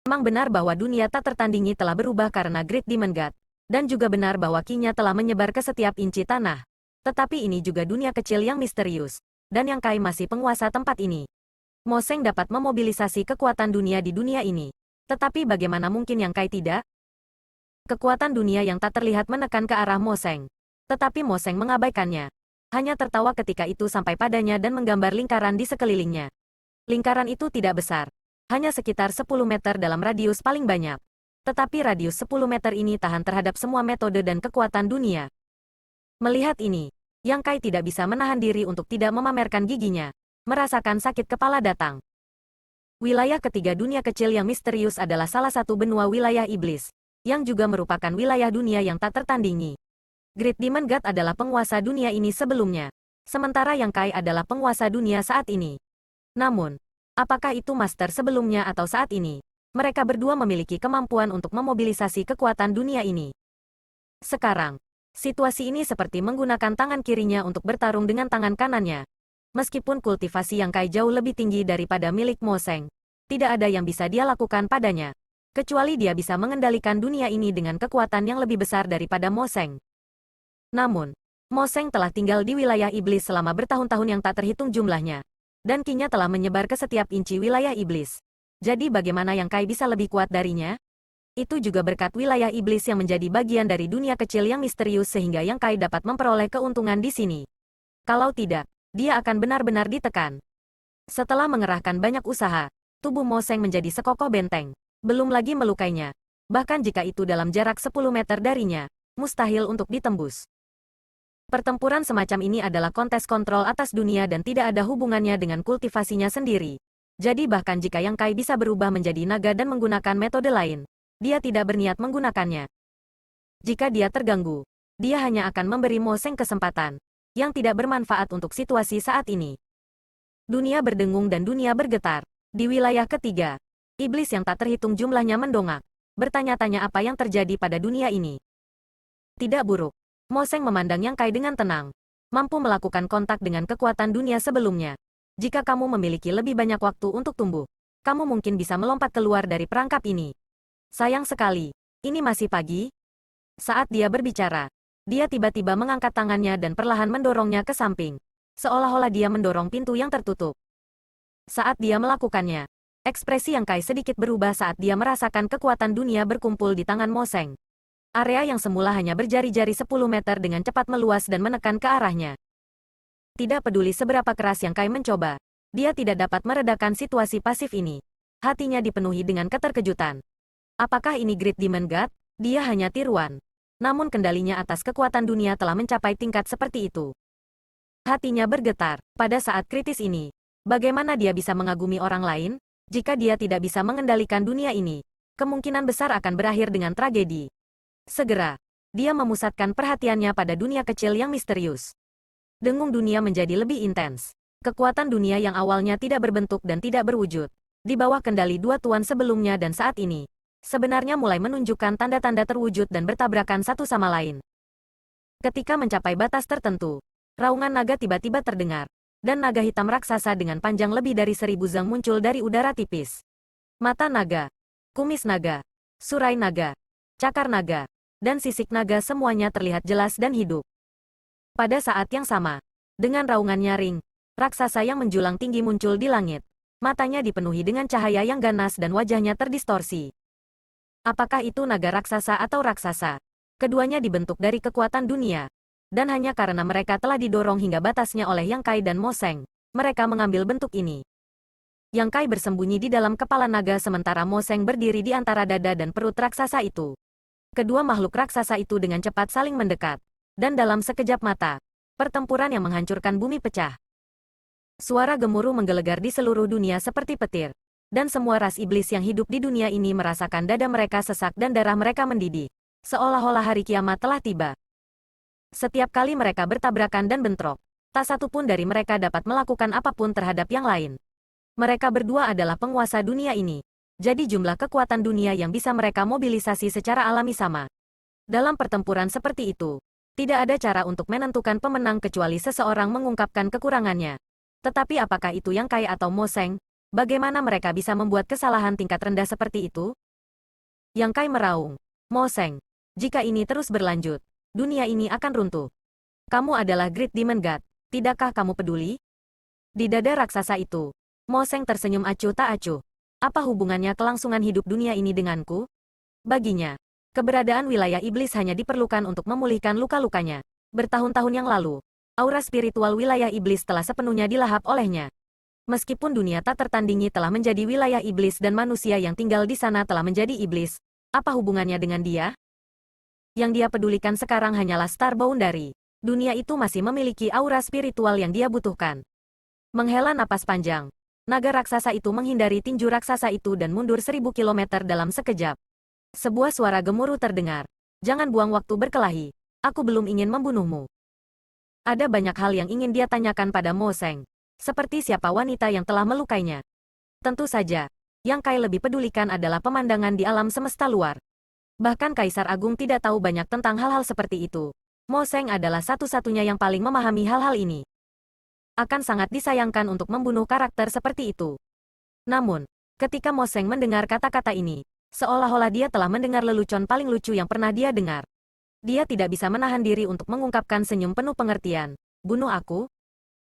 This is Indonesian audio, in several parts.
Memang benar bahwa dunia tak tertandingi telah berubah karena Great Demon God, dan juga benar bahwa Qi-nya telah menyebar ke setiap inci tanah. Tetapi ini juga dunia kecil yang misterius, dan Yang Kai masih penguasa tempat ini. Mo Seng dapat memobilisasi kekuatan dunia di dunia ini. Tetapi bagaimana mungkin Yang Kai tidak? Kekuatan dunia yang tak terlihat menekan ke arah Mo Seng. Tetapi Mo Seng mengabaikannya. Hanya tertawa ketika itu sampai padanya dan menggambar lingkaran di sekelilingnya. Lingkaran itu tidak besar. Hanya sekitar 10 meter dalam radius paling banyak. Tetapi radius 10 meter ini tahan terhadap semua metode dan kekuatan dunia. Melihat ini, Yang Kai tidak bisa menahan diri untuk tidak memamerkan giginya. Merasakan sakit kepala datang. Wilayah ketiga dunia kecil yang misterius adalah salah satu benua wilayah iblis, yang juga merupakan wilayah dunia yang tak tertandingi. Great Demon God adalah penguasa dunia ini sebelumnya, sementara Yang Kai adalah penguasa dunia saat ini. Namun, apakah itu master sebelumnya atau saat ini? Mereka berdua memiliki kemampuan untuk memobilisasi kekuatan dunia ini. Sekarang, situasi ini seperti menggunakan tangan kirinya untuk bertarung dengan tangan kanannya. Meskipun kultivasi Yang Kai jauh lebih tinggi daripada milik Mo Seng, tidak ada yang bisa dia lakukan padanya. Kecuali dia bisa mengendalikan dunia ini dengan kekuatan yang lebih besar daripada Mo Seng. Namun, Mo Seng telah tinggal di wilayah iblis selama bertahun-tahun yang tak terhitung jumlahnya. Dan Qi-nya telah menyebar ke setiap inci wilayah iblis. Jadi bagaimana Yang Kai bisa lebih kuat darinya? Itu juga berkat wilayah iblis yang menjadi bagian dari dunia kecil yang misterius sehingga Yang Kai dapat memperoleh keuntungan di sini. Kalau tidak, dia akan benar-benar ditekan. Setelah mengerahkan banyak usaha, tubuh Mo Seng menjadi sekokoh benteng. Belum lagi melukainya. Bahkan jika itu dalam jarak 10 meter darinya, mustahil untuk ditembus. Pertempuran semacam ini adalah kontes kontrol atas dunia dan tidak ada hubungannya dengan kultivasinya sendiri. Jadi bahkan jika Yang Kai bisa berubah menjadi naga dan menggunakan metode lain, dia tidak berniat menggunakannya. Jika dia terganggu, dia hanya akan memberi Mo Seng kesempatan, yang tidak bermanfaat untuk situasi saat ini. Dunia berdengung dan dunia bergetar. Di wilayah ketiga, iblis yang tak terhitung jumlahnya mendongak, bertanya-tanya apa yang terjadi pada dunia ini. Tidak buruk. Mo Seng memandang Yang Kai dengan tenang. Mampu melakukan kontak dengan kekuatan dunia sebelumnya. Jika kamu memiliki lebih banyak waktu untuk tumbuh, kamu mungkin bisa melompat keluar dari perangkap ini. Sayang sekali, ini masih pagi. Saat dia berbicara, dia tiba-tiba mengangkat tangannya dan perlahan mendorongnya ke samping. Seolah-olah dia mendorong pintu yang tertutup. Saat dia melakukannya, ekspresi Yang Kai sedikit berubah saat dia merasakan kekuatan dunia berkumpul di tangan Mo Seng. Area yang semula hanya berjari-jari 10 meter dengan cepat meluas dan menekan ke arahnya. Tidak peduli seberapa keras Yang Kai mencoba, dia tidak dapat meredakan situasi pasif ini. Hatinya dipenuhi dengan keterkejutan. Apakah ini Great Demon God? Dia hanya tiruan. Namun kendalinya atas kekuatan dunia telah mencapai tingkat seperti itu. Hatinya bergetar. Pada saat kritis ini, bagaimana dia bisa mengagumi orang lain? Jika dia tidak bisa mengendalikan dunia ini, kemungkinan besar akan berakhir dengan tragedi. Segera, dia memusatkan perhatiannya pada dunia kecil yang misterius. Dengung dunia menjadi lebih intens. Kekuatan dunia yang awalnya tidak berbentuk dan tidak berwujud, di bawah kendali dua tuan sebelumnya dan saat ini, sebenarnya mulai menunjukkan tanda-tanda terwujud dan bertabrakan satu sama lain. Ketika mencapai batas tertentu, raungan naga tiba-tiba terdengar, dan naga hitam raksasa dengan panjang lebih dari 1000 zang muncul dari udara tipis. Mata naga, kumis naga, surai naga, cakar naga, dan sisik naga semuanya terlihat jelas dan hidup. Pada saat yang sama, dengan raungan nyaring, raksasa yang menjulang tinggi muncul di langit. Matanya dipenuhi dengan cahaya yang ganas dan wajahnya terdistorsi. Apakah itu naga raksasa atau raksasa? Keduanya dibentuk dari kekuatan dunia. Dan hanya karena mereka telah didorong hingga batasnya oleh Yang Kai dan Mo Seng, mereka mengambil bentuk ini. Yang Kai bersembunyi di dalam kepala naga sementara Mo Seng berdiri di antara dada dan perut raksasa itu. Kedua makhluk raksasa itu dengan cepat saling mendekat. Dan dalam sekejap mata, pertempuran yang menghancurkan bumi pecah. Suara gemuruh menggelegar di seluruh dunia seperti petir. Dan semua ras iblis yang hidup di dunia ini merasakan dada mereka sesak dan darah mereka mendidih. Seolah-olah hari kiamat telah tiba. Setiap kali mereka bertabrakan dan bentrok, tak satu pun dari mereka dapat melakukan apapun terhadap yang lain. Mereka berdua adalah penguasa dunia ini. Jadi jumlah kekuatan dunia yang bisa mereka mobilisasi secara alami sama. Dalam pertempuran seperti itu, tidak ada cara untuk menentukan pemenang kecuali seseorang mengungkapkan kekurangannya. Tetapi apakah itu Yang Kai atau Mo Seng? Bagaimana mereka bisa membuat kesalahan tingkat rendah seperti itu? Yang Kai meraung. Mo Seng, jika ini terus berlanjut, dunia ini akan runtuh. Kamu adalah Great Demon God, tidakkah kamu peduli? Di dada raksasa itu, Mo Seng tersenyum acuh tak acuh. Apa hubungannya kelangsungan hidup dunia ini denganku? Baginya, keberadaan wilayah iblis hanya diperlukan untuk memulihkan luka-lukanya. Bertahun-tahun yang lalu, aura spiritual wilayah iblis telah sepenuhnya dilahap olehnya. Meskipun dunia tak tertandingi telah menjadi wilayah iblis dan manusia yang tinggal di sana telah menjadi iblis, apa hubungannya dengan dia? Yang dia pedulikan sekarang hanyalah Star Boundary. Dunia itu masih memiliki aura spiritual yang dia butuhkan. Menghela napas panjang, naga raksasa itu menghindari tinju raksasa itu dan mundur 1000 kilometer dalam sekejap. Sebuah suara gemuruh terdengar. Jangan buang waktu berkelahi. Aku belum ingin membunuhmu. Ada banyak hal yang ingin dia tanyakan pada Mo Seng. Seperti siapa wanita yang telah melukainya. Tentu saja, yang Kai lebih pedulikan adalah pemandangan di alam semesta luar. Bahkan Kaisar Agung tidak tahu banyak tentang hal-hal seperti itu. Mo Seng adalah satu-satunya yang paling memahami hal-hal ini. Akan sangat disayangkan untuk membunuh karakter seperti itu. Namun, ketika Mo Seng mendengar kata-kata ini, seolah-olah dia telah mendengar lelucon paling lucu yang pernah dia dengar. Dia tidak bisa menahan diri untuk mengungkapkan senyum penuh pengertian. Bunuh aku?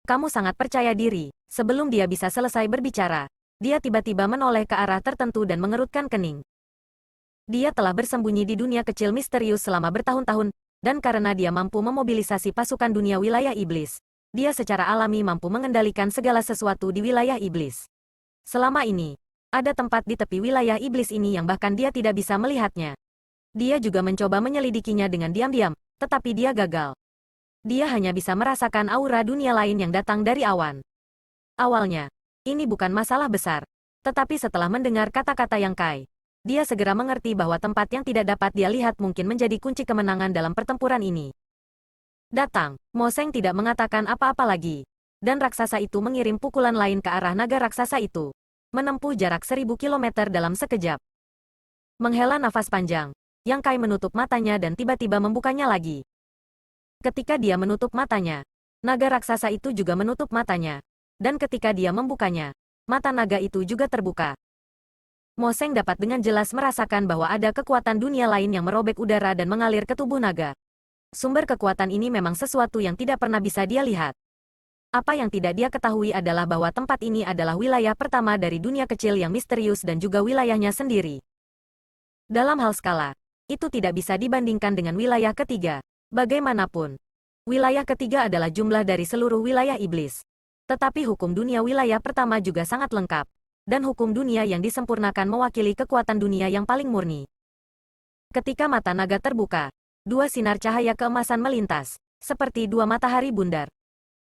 Kamu sangat percaya diri. Sebelum dia bisa selesai berbicara, dia tiba-tiba menoleh ke arah tertentu dan mengerutkan kening. Dia telah bersembunyi di dunia kecil misterius selama bertahun-tahun, dan karena dia mampu memobilisasi pasukan dunia wilayah iblis, dia secara alami mampu mengendalikan segala sesuatu di wilayah iblis. Selama ini, ada tempat di tepi wilayah iblis ini yang bahkan dia tidak bisa melihatnya. Dia juga mencoba menyelidikinya dengan diam-diam, tetapi dia gagal. Dia hanya bisa merasakan aura dunia lain yang datang dari awan. Awalnya, ini bukan masalah besar. Tetapi setelah mendengar kata-kata yang Kai, dia segera mengerti bahwa tempat yang tidak dapat dia lihat mungkin menjadi kunci kemenangan dalam pertempuran ini. Datang, Mo Seng tidak mengatakan apa-apa lagi. Dan raksasa itu mengirim pukulan lain ke arah naga raksasa itu. Menempuh jarak 1000 kilometer dalam sekejap. Menghela nafas panjang, Yang Kai menutup matanya dan tiba-tiba membukanya lagi. Ketika dia menutup matanya, naga raksasa itu juga menutup matanya. Dan ketika dia membukanya, mata naga itu juga terbuka. Mo Seng dapat dengan jelas merasakan bahwa ada kekuatan dunia lain yang merobek udara dan mengalir ke tubuh naga. Sumber kekuatan ini memang sesuatu yang tidak pernah bisa dia lihat. Apa yang tidak dia ketahui adalah bahwa tempat ini adalah wilayah pertama dari dunia kecil yang misterius dan juga wilayahnya sendiri. Dalam hal skala, itu tidak bisa dibandingkan dengan wilayah ketiga. Bagaimanapun, wilayah ketiga adalah jumlah dari seluruh wilayah iblis. Tetapi hukum dunia wilayah pertama juga sangat lengkap. Dan hukum dunia yang disempurnakan mewakili kekuatan dunia yang paling murni. Ketika mata naga terbuka, dua sinar cahaya keemasan melintas, seperti dua matahari bundar.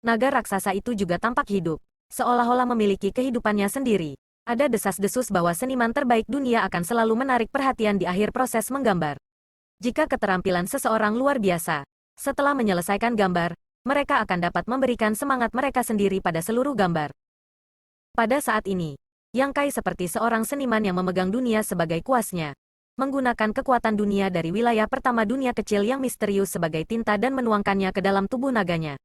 Naga raksasa itu juga tampak hidup, seolah-olah memiliki kehidupannya sendiri. Ada desas-desus bahwa seniman terbaik dunia akan selalu menarik perhatian di akhir proses menggambar. Jika keterampilan seseorang luar biasa, setelah menyelesaikan gambar, mereka akan dapat memberikan semangat mereka sendiri pada seluruh gambar. Pada saat ini, Yang Kai seperti seorang seniman yang memegang dunia sebagai kuasnya, menggunakan kekuatan dunia dari wilayah pertama dunia kecil yang misterius sebagai tinta dan menuangkannya ke dalam tubuh naganya.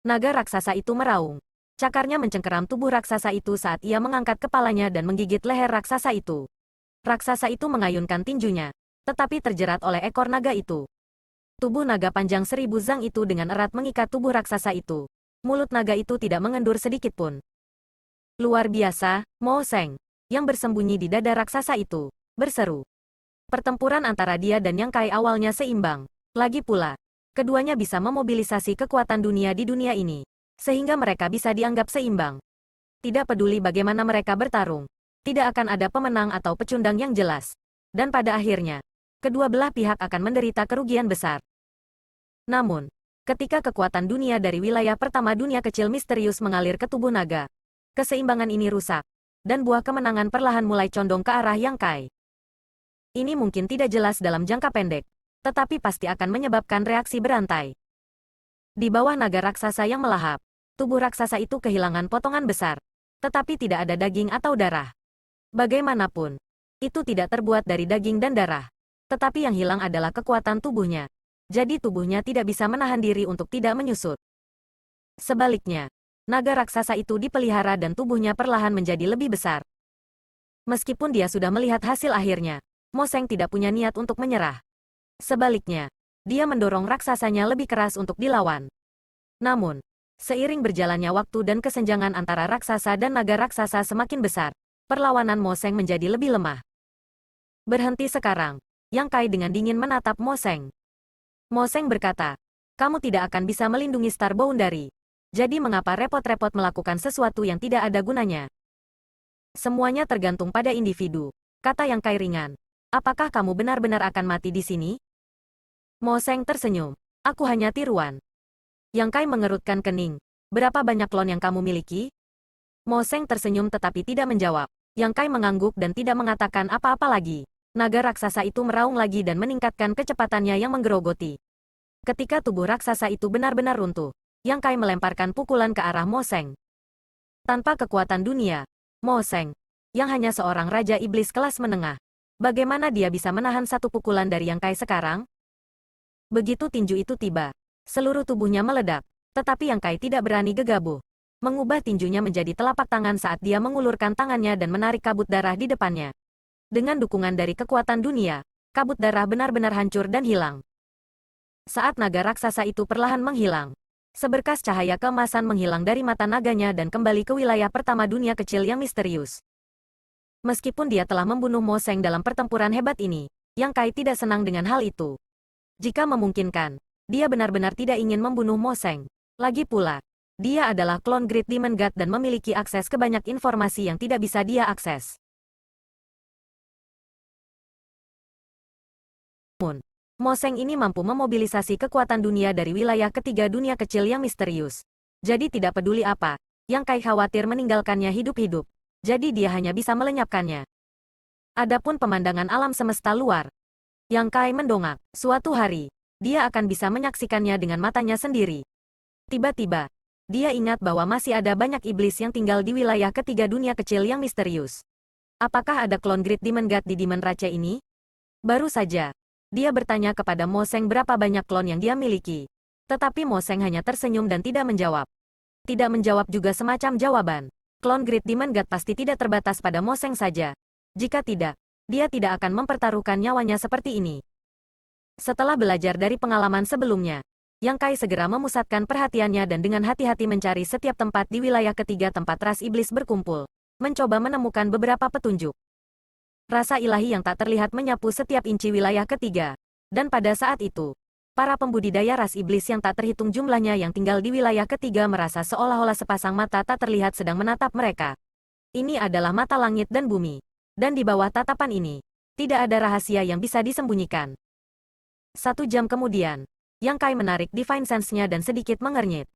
Naga raksasa itu meraung. Cakarnya mencengkeram tubuh raksasa itu saat ia mengangkat kepalanya dan menggigit leher raksasa itu. Raksasa itu mengayunkan tinjunya, tetapi terjerat oleh ekor naga itu. Tubuh naga panjang 1000 zang itu dengan erat mengikat tubuh raksasa itu. Mulut naga itu tidak mengendur sedikit pun. Luar biasa, Mo Seng, yang bersembunyi di dada raksasa itu, berseru. Pertempuran antara dia dan Yang Kai awalnya seimbang. Lagi pula, keduanya bisa memobilisasi kekuatan dunia di dunia ini, sehingga mereka bisa dianggap seimbang. Tidak peduli bagaimana mereka bertarung, tidak akan ada pemenang atau pecundang yang jelas. Dan pada akhirnya, kedua belah pihak akan menderita kerugian besar. Namun, ketika kekuatan dunia dari wilayah pertama dunia kecil misterius mengalir ke tubuh naga, keseimbangan ini rusak, dan buah kemenangan perlahan mulai condong ke arah Yang Kai. Ini mungkin tidak jelas dalam jangka pendek, tetapi pasti akan menyebabkan reaksi berantai. Di bawah naga raksasa yang melahap, tubuh raksasa itu kehilangan potongan besar, tetapi tidak ada daging atau darah. Bagaimanapun, itu tidak terbuat dari daging dan darah, tetapi yang hilang adalah kekuatan tubuhnya. Jadi tubuhnya tidak bisa menahan diri untuk tidak menyusut. Sebaliknya, Naga raksasa itu dipelihara dan tubuhnya perlahan menjadi lebih besar. Meskipun dia sudah melihat hasil akhirnya, Mo Seng tidak punya niat untuk menyerah. Sebaliknya, dia mendorong raksasanya lebih keras untuk dilawan. Namun, seiring berjalannya waktu dan kesenjangan antara raksasa dan naga raksasa semakin besar, perlawanan Mo Seng menjadi lebih lemah. Berhenti sekarang, Yang Kai dengan dingin menatap Mo Seng. Mo Seng berkata, kamu tidak akan bisa melindungi Star Boundary. Jadi mengapa repot-repot melakukan sesuatu yang tidak ada gunanya? Semuanya tergantung pada individu, kata Yang Kai ringan. Apakah kamu benar-benar akan mati di sini? Mo Seng tersenyum. Aku hanya tiruan. Yang Kai mengerutkan kening. Berapa banyak klon yang kamu miliki? Mo Seng tersenyum tetapi tidak menjawab. Yang Kai mengangguk dan tidak mengatakan apa-apa lagi. Naga raksasa itu meraung lagi dan meningkatkan kecepatannya yang menggerogoti. Ketika tubuh raksasa itu benar-benar runtuh, Yang Kai melemparkan pukulan ke arah Mo Seng. Tanpa kekuatan dunia, Mo Seng, yang hanya seorang raja iblis kelas menengah, bagaimana dia bisa menahan satu pukulan dari Yang Kai sekarang? Begitu tinju itu tiba, seluruh tubuhnya meledak, tetapi Yang Kai tidak berani gegabah. Mengubah tinjunya menjadi telapak tangan saat dia mengulurkan tangannya dan menarik kabut darah di depannya. Dengan dukungan dari kekuatan dunia, kabut darah benar-benar hancur dan hilang. Saat naga raksasa itu perlahan menghilang, seberkas cahaya keemasan menghilang dari mata naganya dan kembali ke wilayah pertama dunia kecil yang misterius. Meskipun dia telah membunuh Mo Seng dalam pertempuran hebat ini, Yang Kai tidak senang dengan hal itu. Jika memungkinkan, dia benar-benar tidak ingin membunuh Mo Seng. Lagi pula, dia adalah klon Great Demon God dan memiliki akses ke banyak informasi yang tidak bisa dia akses. Namun, Mo Seng ini mampu memobilisasi kekuatan dunia dari wilayah ketiga dunia kecil yang misterius. Jadi tidak peduli apa, Yang Kai khawatir meninggalkannya hidup-hidup. Jadi dia hanya bisa melenyapkannya. Adapun pemandangan alam semesta luar, Yang Kai mendongak. Suatu hari, dia akan bisa menyaksikannya dengan matanya sendiri. Tiba-tiba, dia ingat bahwa masih ada banyak iblis yang tinggal di wilayah ketiga dunia kecil yang misterius. Apakah ada klon Great Demon God di Demon Raja ini? Baru saja, dia bertanya kepada Mo Seng berapa banyak klon yang dia miliki. Tetapi Mo Seng hanya tersenyum dan tidak menjawab. Tidak menjawab juga semacam jawaban. Klon Great Demon God pasti tidak terbatas pada Mo Seng saja. Jika tidak, dia tidak akan mempertaruhkan nyawanya seperti ini. Setelah belajar dari pengalaman sebelumnya, Yang Kai segera memusatkan perhatiannya dan dengan hati-hati mencari setiap tempat di wilayah ketiga tempat ras iblis berkumpul, mencoba menemukan beberapa petunjuk. Rasa ilahi yang tak terlihat menyapu setiap inci wilayah ketiga. Dan pada saat itu, para pembudidaya ras iblis yang tak terhitung jumlahnya yang tinggal di wilayah ketiga merasa seolah-olah sepasang mata tak terlihat sedang menatap mereka. Ini adalah mata langit dan bumi. Dan di bawah tatapan ini, tidak ada rahasia yang bisa disembunyikan. 1 jam kemudian, Yang Kai menarik Divine Sense-nya dan sedikit mengernyit.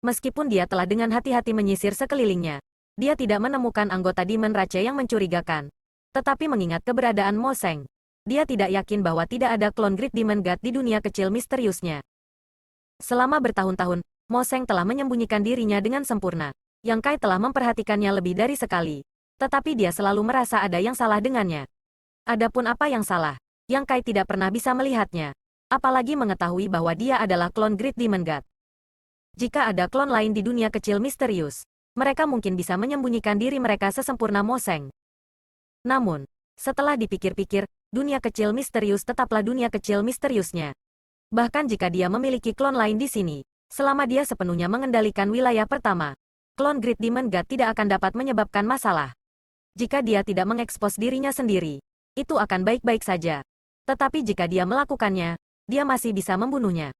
Meskipun dia telah dengan hati-hati menyisir sekelilingnya, dia tidak menemukan anggota Demon Raja yang mencurigakan. Tetapi mengingat keberadaan Mo Seng, dia tidak yakin bahwa tidak ada klon Great Demon God di dunia kecil misteriusnya. Selama bertahun-tahun, Mo Seng telah menyembunyikan dirinya dengan sempurna. Yang Kai telah memperhatikannya lebih dari sekali. Tetapi dia selalu merasa ada yang salah dengannya. Adapun apa yang salah, Yang Kai tidak pernah bisa melihatnya. Apalagi mengetahui bahwa dia adalah klon Great Demon God. Jika ada klon lain di dunia kecil misterius, mereka mungkin bisa menyembunyikan diri mereka sesempurna Mo Seng. Namun, setelah dipikir-pikir, dunia kecil misterius tetaplah dunia kecil misteriusnya. Bahkan jika dia memiliki klon lain di sini, selama dia sepenuhnya mengendalikan wilayah pertama, klon Great Demon God tidak akan dapat menyebabkan masalah. Jika dia tidak mengekspos dirinya sendiri, itu akan baik-baik saja. Tetapi jika dia melakukannya, dia masih bisa membunuhnya.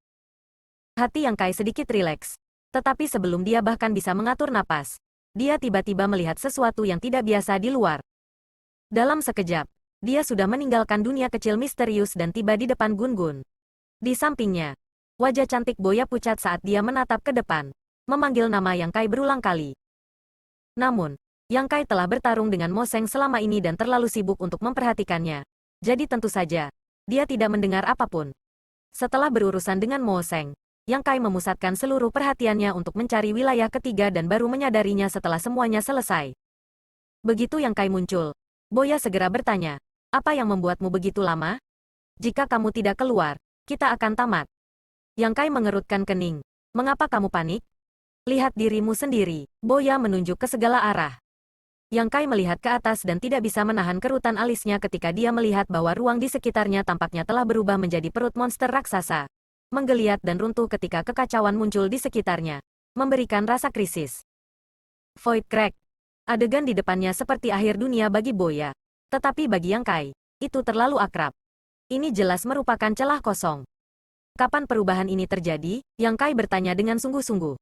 Hati Yang Kai sedikit rileks. Tetapi sebelum dia bahkan bisa mengatur napas, dia tiba-tiba melihat sesuatu yang tidak biasa di luar. Dalam sekejap, dia sudah meninggalkan dunia kecil misterius dan tiba di depan Gun-Gun. Di sampingnya, wajah cantik Boya pucat saat dia menatap ke depan, memanggil nama Yang Kai berulang kali. Namun, Yang Kai telah bertarung dengan Mo Seng selama ini dan terlalu sibuk untuk memperhatikannya. Jadi tentu saja, dia tidak mendengar apapun. Setelah berurusan dengan Mo Seng, Yang Kai memusatkan seluruh perhatiannya untuk mencari wilayah ketiga dan baru menyadarinya setelah semuanya selesai. Begitu Yang Kai muncul, Boya segera bertanya, apa yang membuatmu begitu lama? Jika kamu tidak keluar, kita akan tamat. Yang Kai mengerutkan kening. Mengapa kamu panik? Lihat dirimu sendiri. Boya menunjuk ke segala arah. Yang Kai melihat ke atas dan tidak bisa menahan kerutan alisnya ketika dia melihat bahwa ruang di sekitarnya tampaknya telah berubah menjadi perut monster raksasa. Menggeliat dan runtuh ketika kekacauan muncul di sekitarnya, memberikan rasa krisis. Void Crack. Adegan di depannya seperti akhir dunia bagi Boya. Tetapi bagi Yang Kai, itu terlalu akrab. Ini jelas merupakan celah kosong. Kapan perubahan ini terjadi? Yang Kai bertanya dengan sungguh-sungguh.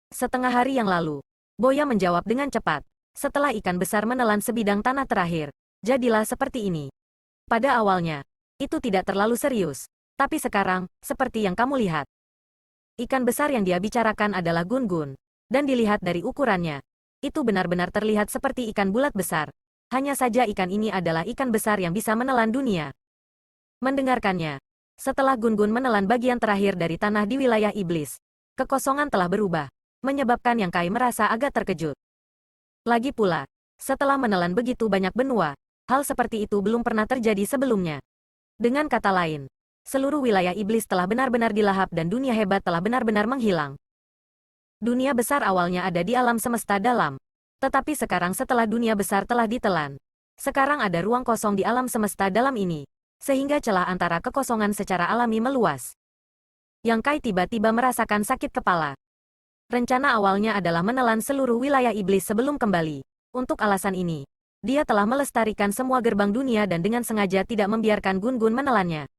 Setengah hari yang lalu, Boya menjawab dengan cepat. Setelah ikan besar menelan sebidang tanah terakhir, jadilah seperti ini. Pada awalnya, itu tidak terlalu serius. Tapi sekarang, seperti yang kamu lihat. Ikan besar yang dia bicarakan adalah Gun-Gun. Dan dilihat dari ukurannya, itu benar-benar terlihat seperti ikan bulat besar. Hanya saja ikan ini adalah ikan besar yang bisa menelan dunia. Mendengarkannya, setelah Gun-Gun menelan bagian terakhir dari tanah di wilayah iblis, kekosongan telah berubah, menyebabkan Yang Kai merasa agak terkejut. Lagi pula, setelah menelan begitu banyak benua, hal seperti itu belum pernah terjadi sebelumnya. Dengan kata lain, seluruh wilayah iblis telah benar-benar dilahap dan dunia hebat telah benar-benar menghilang. Dunia besar awalnya ada di alam semesta dalam, tetapi sekarang setelah dunia besar telah ditelan, sekarang ada ruang kosong di alam semesta dalam ini. Sehingga celah antara kekosongan secara alami meluas. Yang Kai tiba-tiba merasakan sakit kepala. Rencana awalnya adalah menelan seluruh wilayah iblis sebelum kembali. Untuk alasan ini, dia telah melestarikan semua gerbang dunia dan dengan sengaja tidak membiarkan Gun-Gun menelannya.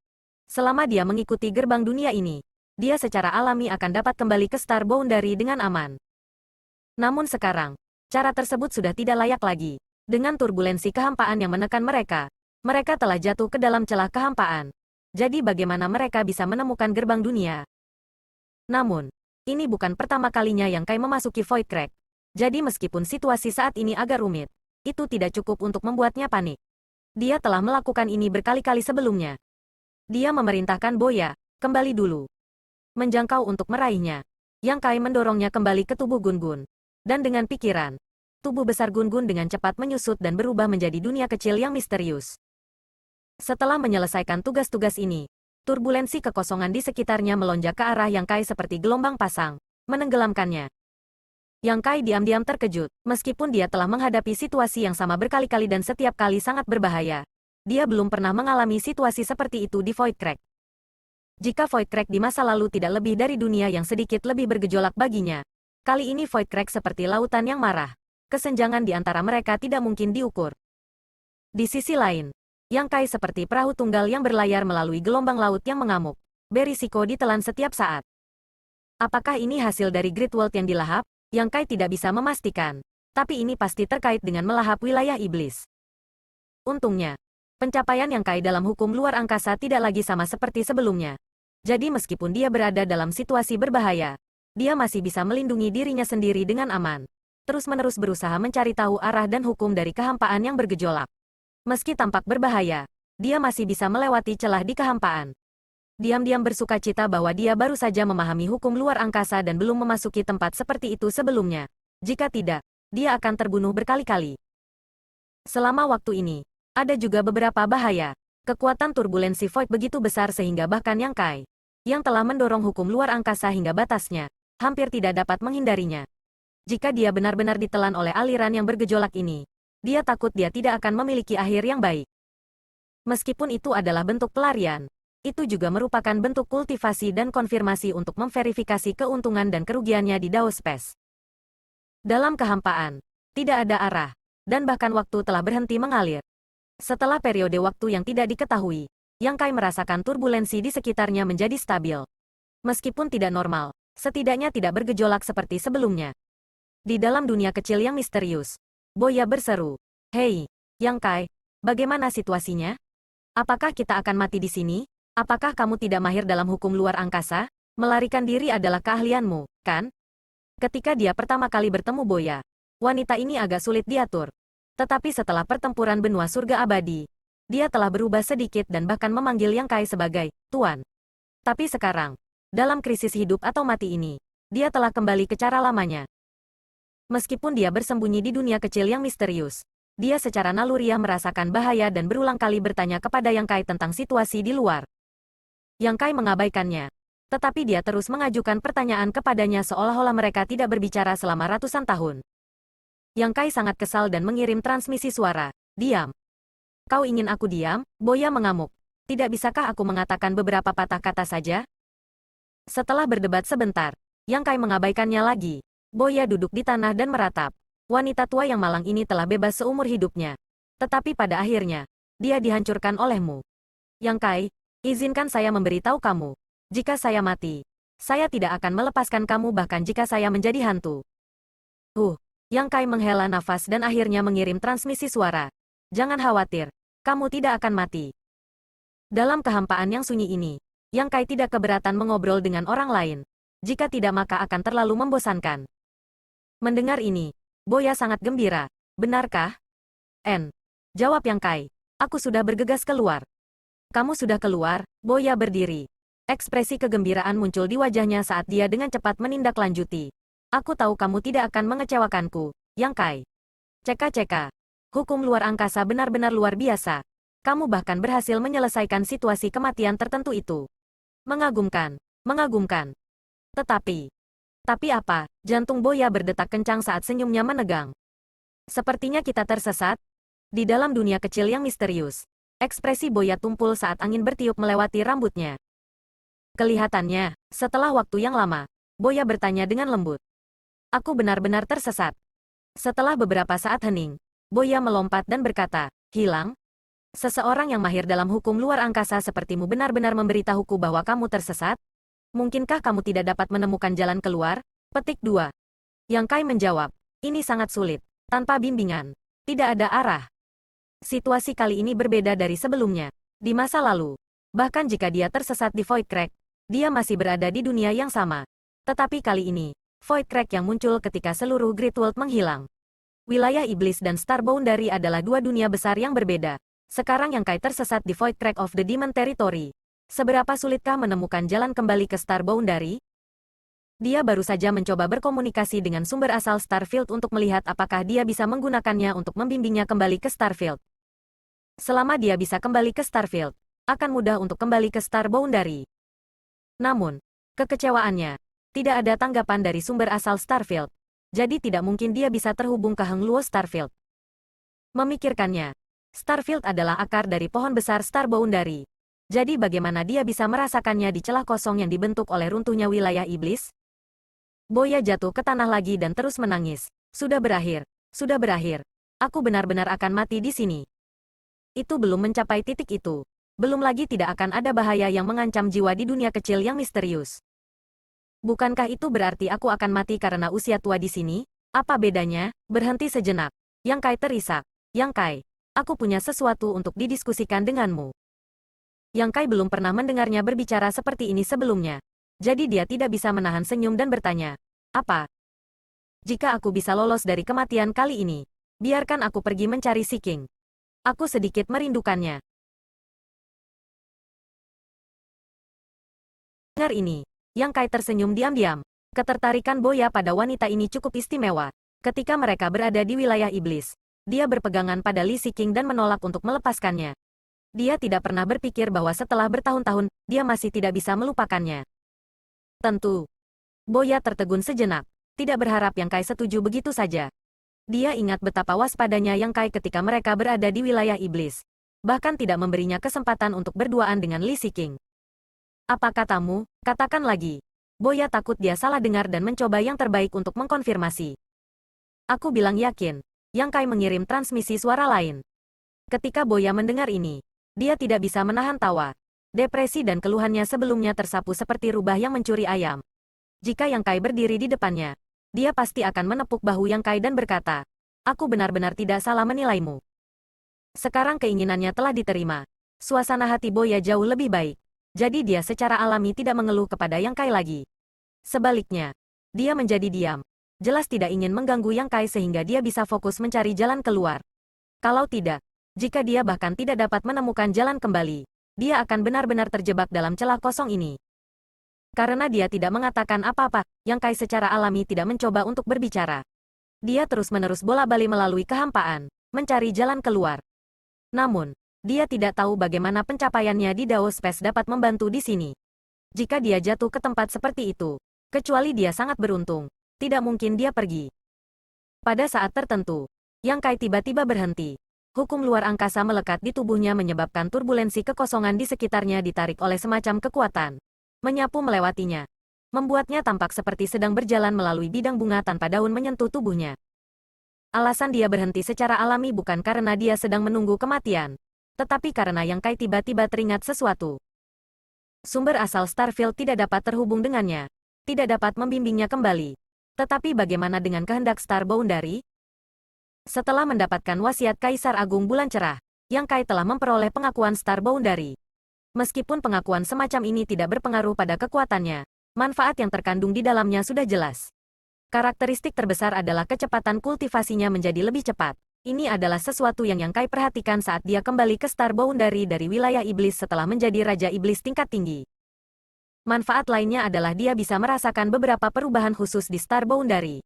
Selama dia mengikuti gerbang dunia ini, dia secara alami akan dapat kembali ke Star Boundary dengan aman. Namun sekarang, cara tersebut sudah tidak layak lagi. Dengan turbulensi kehampaan yang menekan mereka, mereka telah jatuh ke dalam celah kehampaan. Jadi bagaimana mereka bisa menemukan gerbang dunia? Namun, ini bukan pertama kalinya Yang Kai memasuki Void Crack. Jadi meskipun situasi saat ini agak rumit, itu tidak cukup untuk membuatnya panik. Dia telah melakukan ini berkali-kali sebelumnya. Dia memerintahkan Boya, kembali dulu. Menjangkau untuk meraihnya. Yang Kai mendorongnya kembali ke tubuh Gun-Gun. Dan dengan pikiran, tubuh besar Gun-Gun dengan cepat menyusut dan berubah menjadi dunia kecil yang misterius. Setelah menyelesaikan tugas-tugas ini, turbulensi kekosongan di sekitarnya melonjak ke arah Yang Kai seperti gelombang pasang, menenggelamkannya. Yang Kai diam-diam terkejut, meskipun dia telah menghadapi situasi yang sama berkali-kali dan setiap kali sangat berbahaya. Dia belum pernah mengalami situasi seperti itu di Void Crack. Jika Void Crack di masa lalu tidak lebih dari dunia yang sedikit lebih bergejolak baginya, kali ini Void Crack seperti lautan yang marah. Kesenjangan di antara mereka tidak mungkin diukur. Di sisi lain, Yang Kai seperti perahu tunggal yang berlayar melalui gelombang laut yang mengamuk. Berisiko ditelan setiap saat. Apakah ini hasil dari Great World yang dilahap? Yang Kai tidak bisa memastikan. Tapi ini pasti terkait dengan melahap wilayah iblis. Untungnya, pencapaian Yang Kai dalam hukum luar angkasa tidak lagi sama seperti sebelumnya. Jadi meskipun dia berada dalam situasi berbahaya, dia masih bisa melindungi dirinya sendiri dengan aman. Terus-menerus berusaha mencari tahu arah dan hukum dari kehampaan yang bergejolak. Meski tampak berbahaya, dia masih bisa melewati celah di kehampaan. Diam-diam bersukacita bahwa dia baru saja memahami hukum luar angkasa dan belum memasuki tempat seperti itu sebelumnya. Jika tidak, dia akan terbunuh berkali-kali. Selama waktu ini, ada juga beberapa bahaya. Kekuatan turbulensi void begitu besar sehingga bahkan Yang Kai, yang telah mendorong hukum luar angkasa hingga batasnya, hampir tidak dapat menghindarinya. Jika dia benar-benar ditelan oleh aliran yang bergejolak ini, dia takut dia tidak akan memiliki akhir yang baik. Meskipun itu adalah bentuk pelarian, itu juga merupakan bentuk kultivasi dan konfirmasi untuk memverifikasi keuntungan dan kerugiannya di Dao Space. Dalam kehampaan, tidak ada arah, dan bahkan waktu telah berhenti mengalir. Setelah periode waktu yang tidak diketahui, Yang Kai merasakan turbulensi di sekitarnya menjadi stabil. Meskipun tidak normal, setidaknya tidak bergejolak seperti sebelumnya. Di dalam dunia kecil yang misterius, Boya berseru, "Hei, Yang Kai, bagaimana situasinya? Apakah kita akan mati di sini? Apakah kamu tidak mahir dalam hukum luar angkasa? Melarikan diri adalah keahlianmu, kan?" Ketika dia pertama kali bertemu Boya, wanita ini agak sulit diatur. Tetapi setelah pertempuran benua surga abadi, dia telah berubah sedikit dan bahkan memanggil Yang Kai sebagai Tuan. Tapi sekarang, dalam krisis hidup atau mati ini, dia telah kembali ke cara lamanya. Meskipun dia bersembunyi di dunia kecil yang misterius, dia secara naluriah merasakan bahaya dan berulang kali bertanya kepada Yang Kai tentang situasi di luar. Yang Kai mengabaikannya. Tetapi dia terus mengajukan pertanyaan kepadanya seolah-olah mereka tidak berbicara selama ratusan tahun. Yang Kai sangat kesal dan mengirim transmisi suara. Diam. Kau ingin aku diam? Boya mengamuk. Tidak bisakah aku mengatakan beberapa patah kata saja? Setelah berdebat sebentar, Yang Kai mengabaikannya lagi. Boya duduk di tanah dan meratap. Wanita tua yang malang ini telah bebas seumur hidupnya. Tetapi pada akhirnya, dia dihancurkan olehmu. Yang Kai, izinkan saya memberitahu kamu. Jika saya mati, saya tidak akan melepaskan kamu bahkan jika saya menjadi hantu. Yang Kai menghela nafas dan akhirnya mengirim transmisi suara. Jangan khawatir, kamu tidak akan mati. Dalam kehampaan yang sunyi ini, Yang Kai tidak keberatan mengobrol dengan orang lain. Jika tidak maka akan terlalu membosankan. Mendengar ini, Boya sangat gembira. Benarkah? Jawab Yang Kai. Aku sudah bergegas keluar. Kamu sudah keluar? Boya berdiri. Ekspresi kegembiraan muncul di wajahnya saat dia dengan cepat menindaklanjuti. Aku tahu kamu tidak akan mengecewakanku, Yang Kai. Ceka-ceka. Hukum luar angkasa benar-benar luar biasa. Kamu bahkan berhasil menyelesaikan situasi kematian tertentu itu. Mengagumkan. Mengagumkan. Tapi apa? Jantung Boya berdetak kencang saat senyumnya menegang. Sepertinya kita tersesat. Di dalam dunia kecil yang misterius. Ekspresi Boya tumpul saat angin bertiup melewati rambutnya. Kelihatannya, setelah waktu yang lama, Boya bertanya dengan lembut. Aku benar-benar tersesat. Setelah beberapa saat hening, Boya melompat dan berkata, hilang? Seseorang yang mahir dalam hukum luar angkasa sepertimu benar-benar memberitahuku bahwa kamu tersesat? Mungkinkah kamu tidak dapat menemukan jalan keluar? Petik 2. Yang Kai menjawab, ini sangat sulit. Tanpa bimbingan. Tidak ada arah. Situasi kali ini berbeda dari sebelumnya. Di masa lalu, bahkan jika dia tersesat di Void Crack, dia masih berada di dunia yang sama. Tetapi kali ini, Void Crack yang muncul ketika seluruh Great World menghilang. Wilayah Iblis dan Star Boundary adalah dua dunia besar yang berbeda. Sekarang Yang Kai tersesat di Void Crack of the Demon Territory. Seberapa sulitkah menemukan jalan kembali ke Star Boundary? Dia baru saja mencoba berkomunikasi dengan sumber asal Starfield untuk melihat apakah dia bisa menggunakannya untuk membimbingnya kembali ke Starfield. Selama dia bisa kembali ke Starfield, akan mudah untuk kembali ke Star Boundary. Namun, kekecewaannya, tidak ada tanggapan dari sumber asal Starfield. Jadi tidak mungkin dia bisa terhubung ke Heng Luo Starfield. Memikirkannya, Starfield adalah akar dari pohon besar Star Boundary. Jadi bagaimana dia bisa merasakannya di celah kosong yang dibentuk oleh runtuhnya wilayah iblis? Boya jatuh ke tanah lagi dan terus menangis. Sudah berakhir. Sudah berakhir. Aku benar-benar akan mati di sini. Itu belum mencapai titik itu. Belum lagi tidak akan ada bahaya yang mengancam jiwa di dunia kecil yang misterius. Bukankah itu berarti aku akan mati karena usia tua di sini? Apa bedanya? Berhenti sejenak. Yang Kai terisak. Yang Kai, aku punya sesuatu untuk didiskusikan denganmu. Yang Kai belum pernah mendengarnya berbicara seperti ini sebelumnya. Jadi dia tidak bisa menahan senyum dan bertanya, apa? Jika aku bisa lolos dari kematian kali ini, biarkan aku pergi mencari Si King. Aku sedikit merindukannya. Dengar ini, Yang Kai tersenyum diam-diam. Ketertarikan Boya pada wanita ini cukup istimewa. Ketika mereka berada di wilayah iblis, dia berpegangan pada Li Si King dan menolak untuk melepaskannya. Dia tidak pernah berpikir bahwa setelah bertahun-tahun, dia masih tidak bisa melupakannya. Tentu. Boya tertegun sejenak, tidak berharap Yang Kai setuju begitu saja. Dia ingat betapa waspadanya Yang Kai ketika mereka berada di wilayah iblis. Bahkan tidak memberinya kesempatan untuk berduaan dengan Li Si King. Apa katamu? Katakan lagi. Boya takut dia salah dengar dan mencoba yang terbaik untuk mengkonfirmasi. Aku bilang yakin. Yang Kai mengirim transmisi suara lain. Ketika Boya mendengar ini, dia tidak bisa menahan tawa. Depresi dan keluhannya sebelumnya tersapu seperti rubah yang mencuri ayam. Jika Yang Kai berdiri di depannya, dia pasti akan menepuk bahu Yang Kai dan berkata, aku benar-benar tidak salah menilaimu. Sekarang keinginannya telah diterima. Suasana hati Boya jauh lebih baik. Jadi dia secara alami tidak mengeluh kepada Yang Kai lagi. Sebaliknya, dia menjadi diam. Jelas tidak ingin mengganggu Yang Kai sehingga dia bisa fokus mencari jalan keluar. Kalau tidak, jika dia bahkan tidak dapat menemukan jalan kembali, dia akan benar-benar terjebak dalam celah kosong ini. Karena dia tidak mengatakan apa-apa, Yang Kai secara alami tidak mencoba untuk berbicara. Dia terus-menerus bola-balik melalui kehampaan, mencari jalan keluar. Namun, dia tidak tahu bagaimana pencapaiannya di Dao Space dapat membantu di sini. Jika dia jatuh ke tempat seperti itu, kecuali dia sangat beruntung, tidak mungkin dia pergi. Pada saat tertentu, Yang Kai tiba-tiba berhenti. Hukum luar angkasa melekat di tubuhnya menyebabkan turbulensi kekosongan di sekitarnya ditarik oleh semacam kekuatan. Menyapu melewatinya. Membuatnya tampak seperti sedang berjalan melalui bidang bunga tanpa daun menyentuh tubuhnya. Alasan dia berhenti secara alami bukan karena dia sedang menunggu kematian, tetapi karena Yang Kai tiba-tiba teringat sesuatu. Sumber asal Starfield tidak dapat terhubung dengannya, tidak dapat membimbingnya kembali. Tetapi bagaimana dengan kehendak Star Boundary? Setelah mendapatkan wasiat Kaisar Agung Bulan Cerah, Yang Kai telah memperoleh pengakuan Star Boundary. Meskipun pengakuan semacam ini tidak berpengaruh pada kekuatannya, manfaat yang terkandung di dalamnya sudah jelas. Karakteristik terbesar adalah kecepatan kultivasinya menjadi lebih cepat. Ini adalah sesuatu yang Yang Kai perhatikan saat dia kembali ke Star Boundary dari wilayah iblis setelah menjadi Raja Iblis tingkat tinggi. Manfaat lainnya adalah dia bisa merasakan beberapa perubahan khusus di Star Boundary.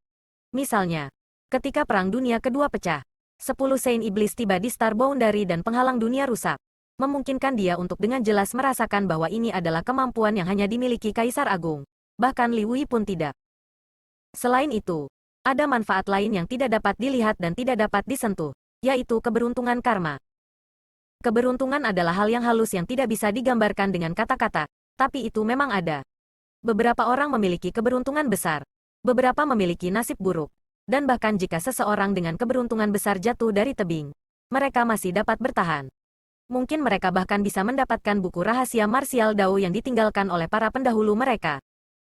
Misalnya, ketika Perang Dunia Kedua pecah, 10 Saint Iblis tiba di Star Boundary dan penghalang dunia rusak, memungkinkan dia untuk dengan jelas merasakan bahwa ini adalah kemampuan yang hanya dimiliki Kaisar Agung. Bahkan Li Wei pun tidak. Selain itu, ada manfaat lain yang tidak dapat dilihat dan tidak dapat disentuh, yaitu keberuntungan karma. Keberuntungan adalah hal yang halus yang tidak bisa digambarkan dengan kata-kata, tapi itu memang ada. Beberapa orang memiliki keberuntungan besar, beberapa memiliki nasib buruk. Dan bahkan jika seseorang dengan keberuntungan besar jatuh dari tebing, mereka masih dapat bertahan. Mungkin mereka bahkan bisa mendapatkan buku rahasia marsial Dao yang ditinggalkan oleh para pendahulu mereka.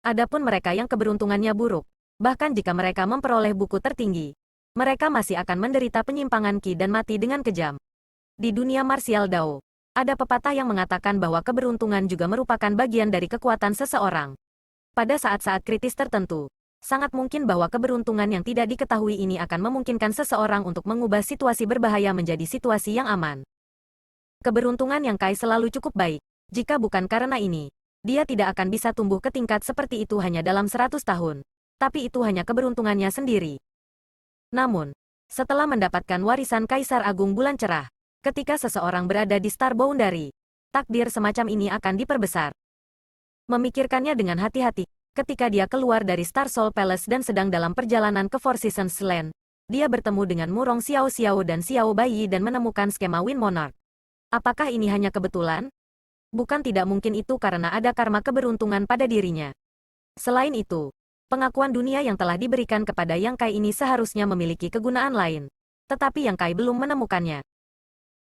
Adapun mereka yang keberuntungannya buruk, bahkan jika mereka memperoleh buku tertinggi, mereka masih akan menderita penyimpangan ki dan mati dengan kejam. Di dunia marsial Dao, ada pepatah yang mengatakan bahwa keberuntungan juga merupakan bagian dari kekuatan seseorang. Pada saat-saat kritis tertentu, sangat mungkin bahwa keberuntungan yang tidak diketahui ini akan memungkinkan seseorang untuk mengubah situasi berbahaya menjadi situasi yang aman. Keberuntungan Yang Kai selalu cukup baik. Jika bukan karena ini, dia tidak akan bisa tumbuh ke tingkat seperti itu hanya dalam 100 tahun. Tapi itu hanya keberuntungannya sendiri. Namun, setelah mendapatkan warisan Kaisar Agung Bulan Cerah, ketika seseorang berada di Star Boundary, takdir semacam ini akan diperbesar. Memikirkannya dengan hati-hati, ketika dia keluar dari Star Soul Palace dan sedang dalam perjalanan ke Four Seasons Land, dia bertemu dengan Murong Xiao Xiao dan Xiao Baiyi dan menemukan skema Wind Monarch. Apakah ini hanya kebetulan? Bukan, tidak mungkin itu karena ada karma keberuntungan pada dirinya. Selain itu, pengakuan dunia yang telah diberikan kepada Yang Kai ini seharusnya memiliki kegunaan lain. Tetapi Yang Kai belum menemukannya.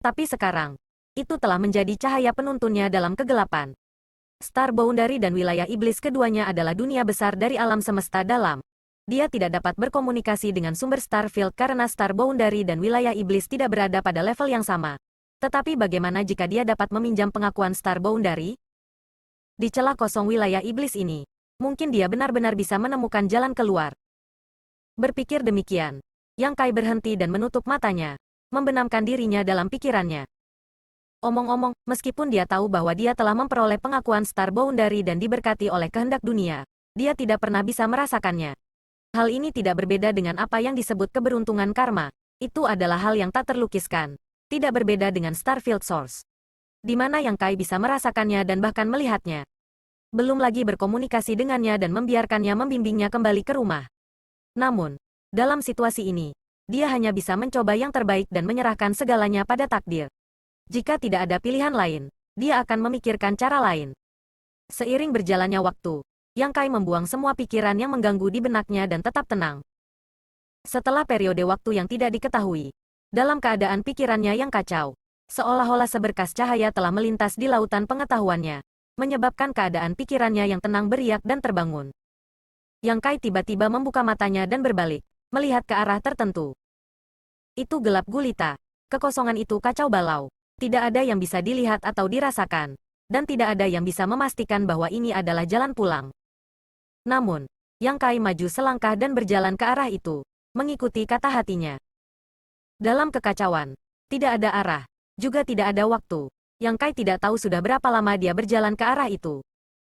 Tapi sekarang, itu telah menjadi cahaya penuntunnya dalam kegelapan. Star Boundary dan wilayah iblis keduanya adalah dunia besar dari alam semesta dalam. Dia tidak dapat berkomunikasi dengan sumber Starfield karena Star Boundary dan wilayah iblis tidak berada pada level yang sama. Tetapi bagaimana jika dia dapat meminjam pengakuan Star Boundary? Di celah kosong wilayah iblis ini, mungkin dia benar-benar bisa menemukan jalan keluar. Berpikir demikian, Yang Kai berhenti dan menutup matanya, membenamkan dirinya dalam pikirannya. Omong-omong, meskipun dia tahu bahwa dia telah memperoleh pengakuan Star Boundary dan diberkati oleh kehendak dunia, dia tidak pernah bisa merasakannya. Hal ini tidak berbeda dengan apa yang disebut keberuntungan karma. Itu adalah hal yang tak terlukiskan. Tidak berbeda dengan Starfield Source, di mana Yang Kai bisa merasakannya dan bahkan melihatnya. Belum lagi berkomunikasi dengannya dan membiarkannya membimbingnya kembali ke rumah. Namun, dalam situasi ini, dia hanya bisa mencoba yang terbaik dan menyerahkan segalanya pada takdir. Jika tidak ada pilihan lain, dia akan memikirkan cara lain. Seiring berjalannya waktu, Yang Kai membuang semua pikiran yang mengganggu di benaknya dan tetap tenang. Setelah periode waktu yang tidak diketahui, dalam keadaan pikirannya yang kacau, seolah-olah seberkas cahaya telah melintas di lautan pengetahuannya, menyebabkan keadaan pikirannya yang tenang beriak dan terbangun. Yang Kai tiba-tiba membuka matanya dan berbalik, melihat ke arah tertentu. Itu gelap gulita, kekosongan itu kacau balau. Tidak ada yang bisa dilihat atau dirasakan, dan tidak ada yang bisa memastikan bahwa ini adalah jalan pulang. Namun, Yang Kai maju selangkah dan berjalan ke arah itu, mengikuti kata hatinya. Dalam kekacauan, tidak ada arah, juga tidak ada waktu. Yang Kai tidak tahu sudah berapa lama dia berjalan ke arah itu.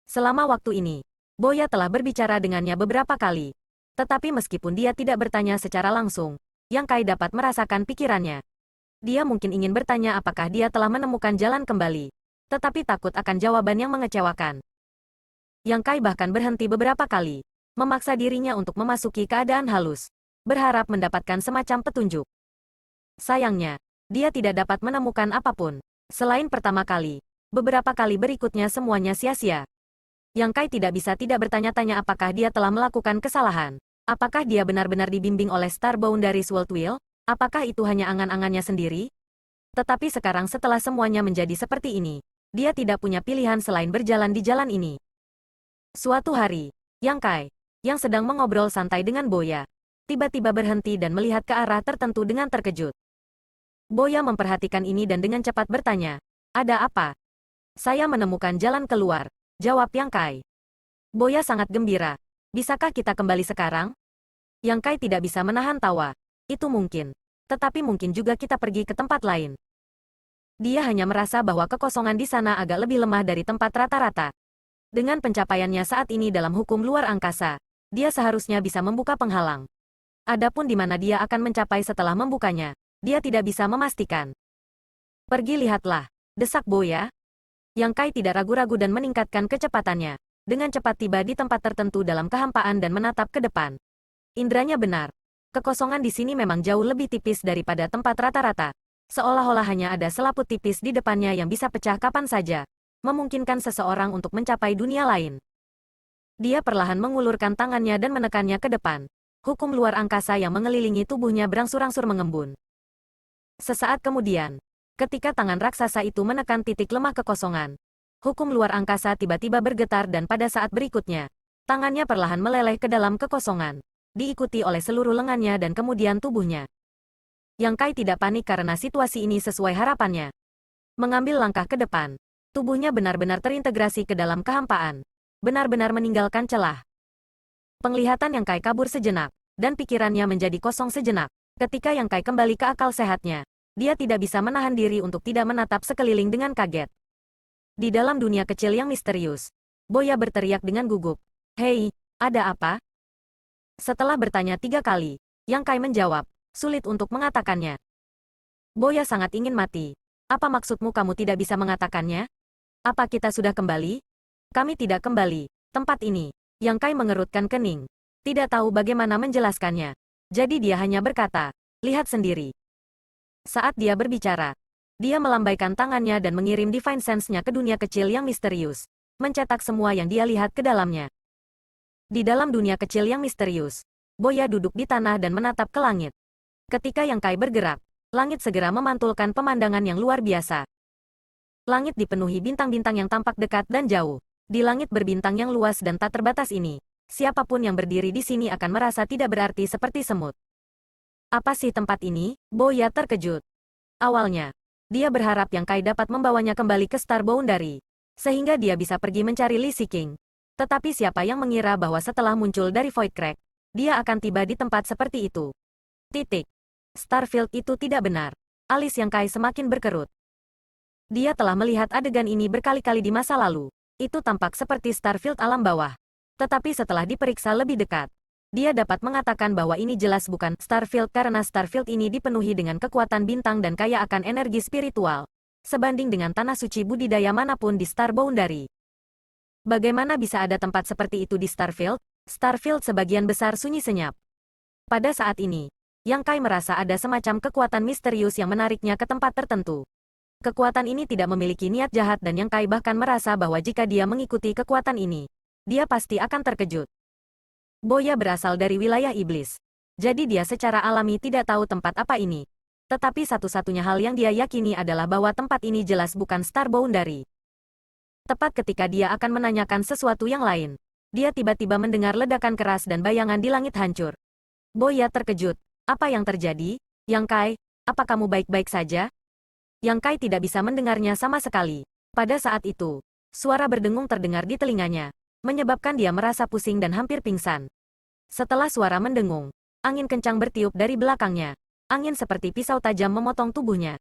Selama waktu ini, Boya telah berbicara dengannya beberapa kali. Tetapi meskipun dia tidak bertanya secara langsung, Yang Kai dapat merasakan pikirannya. Dia mungkin ingin bertanya apakah dia telah menemukan jalan kembali, tetapi takut akan jawaban yang mengecewakan. Yang Kai bahkan berhenti beberapa kali, memaksa dirinya untuk memasuki keadaan halus, berharap mendapatkan semacam petunjuk. Sayangnya, dia tidak dapat menemukan apapun. Selain pertama kali, beberapa kali berikutnya semuanya sia-sia. Yang Kai tidak bisa tidak bertanya-tanya apakah dia telah melakukan kesalahan. Apakah dia benar-benar dibimbing oleh Star Boundaries World Will? Apakah itu hanya angan-angannya sendiri? Tetapi sekarang setelah semuanya menjadi seperti ini, dia tidak punya pilihan selain berjalan di jalan ini. Suatu hari, Yang Kai, yang sedang mengobrol santai dengan Boya, tiba-tiba berhenti dan melihat ke arah tertentu dengan terkejut. Boya memperhatikan ini dan dengan cepat bertanya, "Ada apa?" "Saya menemukan jalan keluar," jawab Yang Kai. Boya sangat gembira. "Bisakah kita kembali sekarang?" Yang Kai tidak bisa menahan tawa. "Itu mungkin. Tetapi mungkin juga kita pergi ke tempat lain." Dia hanya merasa bahwa kekosongan di sana agak lebih lemah dari tempat rata-rata. Dengan pencapaiannya saat ini dalam hukum luar angkasa, dia seharusnya bisa membuka penghalang. Adapun di mana dia akan mencapai setelah membukanya, dia tidak bisa memastikan. "Pergi lihatlah," desak Boya. Yang Kai tidak ragu-ragu dan meningkatkan kecepatannya. Dengan cepat tiba di tempat tertentu dalam kehampaan dan menatap ke depan. Indranya benar. Kekosongan di sini memang jauh lebih tipis daripada tempat rata-rata. Seolah-olah hanya ada selaput tipis di depannya yang bisa pecah kapan saja, memungkinkan seseorang untuk mencapai dunia lain. Dia perlahan mengulurkan tangannya dan menekannya ke depan. Hukum luar angkasa yang mengelilingi tubuhnya berangsur-angsur mengembun. Sesaat kemudian, ketika tangan raksasa itu menekan titik lemah kekosongan, hukum luar angkasa tiba-tiba bergetar dan pada saat berikutnya, tangannya perlahan meleleh ke dalam kekosongan, diikuti oleh seluruh lengannya dan kemudian tubuhnya. Yang Kai tidak panik karena situasi ini sesuai harapannya. Mengambil langkah ke depan, tubuhnya benar-benar terintegrasi ke dalam kehampaan, benar-benar meninggalkan celah. Penglihatan Yang Kai kabur sejenak, dan pikirannya menjadi kosong sejenak. Ketika Yang Kai kembali ke akal sehatnya, dia tidak bisa menahan diri untuk tidak menatap sekeliling dengan kaget. Di dalam dunia kecil yang misterius, Boya berteriak dengan gugup, "Hei, ada apa?" Setelah bertanya 3 kali, Yang Kai menjawab, "Sulit untuk mengatakannya." Boya sangat ingin mati. "Apa maksudmu kamu tidak bisa mengatakannya? Apa kita sudah kembali?" "Kami tidak kembali. Tempat ini." Yang Kai mengerutkan kening. Tidak tahu bagaimana menjelaskannya. Jadi dia hanya berkata, "Lihat sendiri." Saat dia berbicara, dia melambaikan tangannya dan mengirim Divine Sense-nya ke dunia kecil yang misterius, mencetak semua yang dia lihat ke dalamnya. Di dalam dunia kecil yang misterius, Boya duduk di tanah dan menatap ke langit. Ketika Yang Kai bergerak, langit segera memantulkan pemandangan yang luar biasa. Langit dipenuhi bintang-bintang yang tampak dekat dan jauh. Di langit berbintang yang luas dan tak terbatas ini, siapapun yang berdiri di sini akan merasa tidak berarti seperti semut. "Apa sih tempat ini?" Boya terkejut. Awalnya, dia berharap Yang Kai dapat membawanya kembali ke Star Boundary, sehingga dia bisa pergi mencari Lee Seeking. Tetapi siapa yang mengira bahwa setelah muncul dari Void Crack, dia akan tiba di tempat seperti itu. Titik. Starfield itu tidak benar. Alis Yang Kai semakin berkerut. Dia telah melihat adegan ini berkali-kali di masa lalu. Itu tampak seperti Starfield alam bawah. Tetapi setelah diperiksa lebih dekat, dia dapat mengatakan bahwa ini jelas bukan Starfield karena Starfield ini dipenuhi dengan kekuatan bintang dan kaya akan energi spiritual, sebanding dengan tanah suci budidaya manapun di Star Boundary. Bagaimana bisa ada tempat seperti itu di Starfield? Starfield sebagian besar sunyi senyap. Pada saat ini, Yang Kai merasa ada semacam kekuatan misterius yang menariknya ke tempat tertentu. Kekuatan ini tidak memiliki niat jahat dan Yang Kai bahkan merasa bahwa jika dia mengikuti kekuatan ini, dia pasti akan terkejut. Boya berasal dari wilayah iblis. Jadi dia secara alami tidak tahu tempat apa ini. Tetapi satu-satunya hal yang dia yakini adalah bahwa tempat ini jelas bukan Star Boundary. Tepat ketika dia akan menanyakan sesuatu yang lain, dia tiba-tiba mendengar ledakan keras dan bayangan di langit hancur. Boya terkejut. "Apa yang terjadi? Yang Kai, apa kamu baik-baik saja?" Yang Kai tidak bisa mendengarnya sama sekali. Pada saat itu, suara berdengung terdengar di telinganya, menyebabkan dia merasa pusing dan hampir pingsan. Setelah suara mendengung, angin kencang bertiup dari belakangnya. Angin seperti pisau tajam memotong tubuhnya.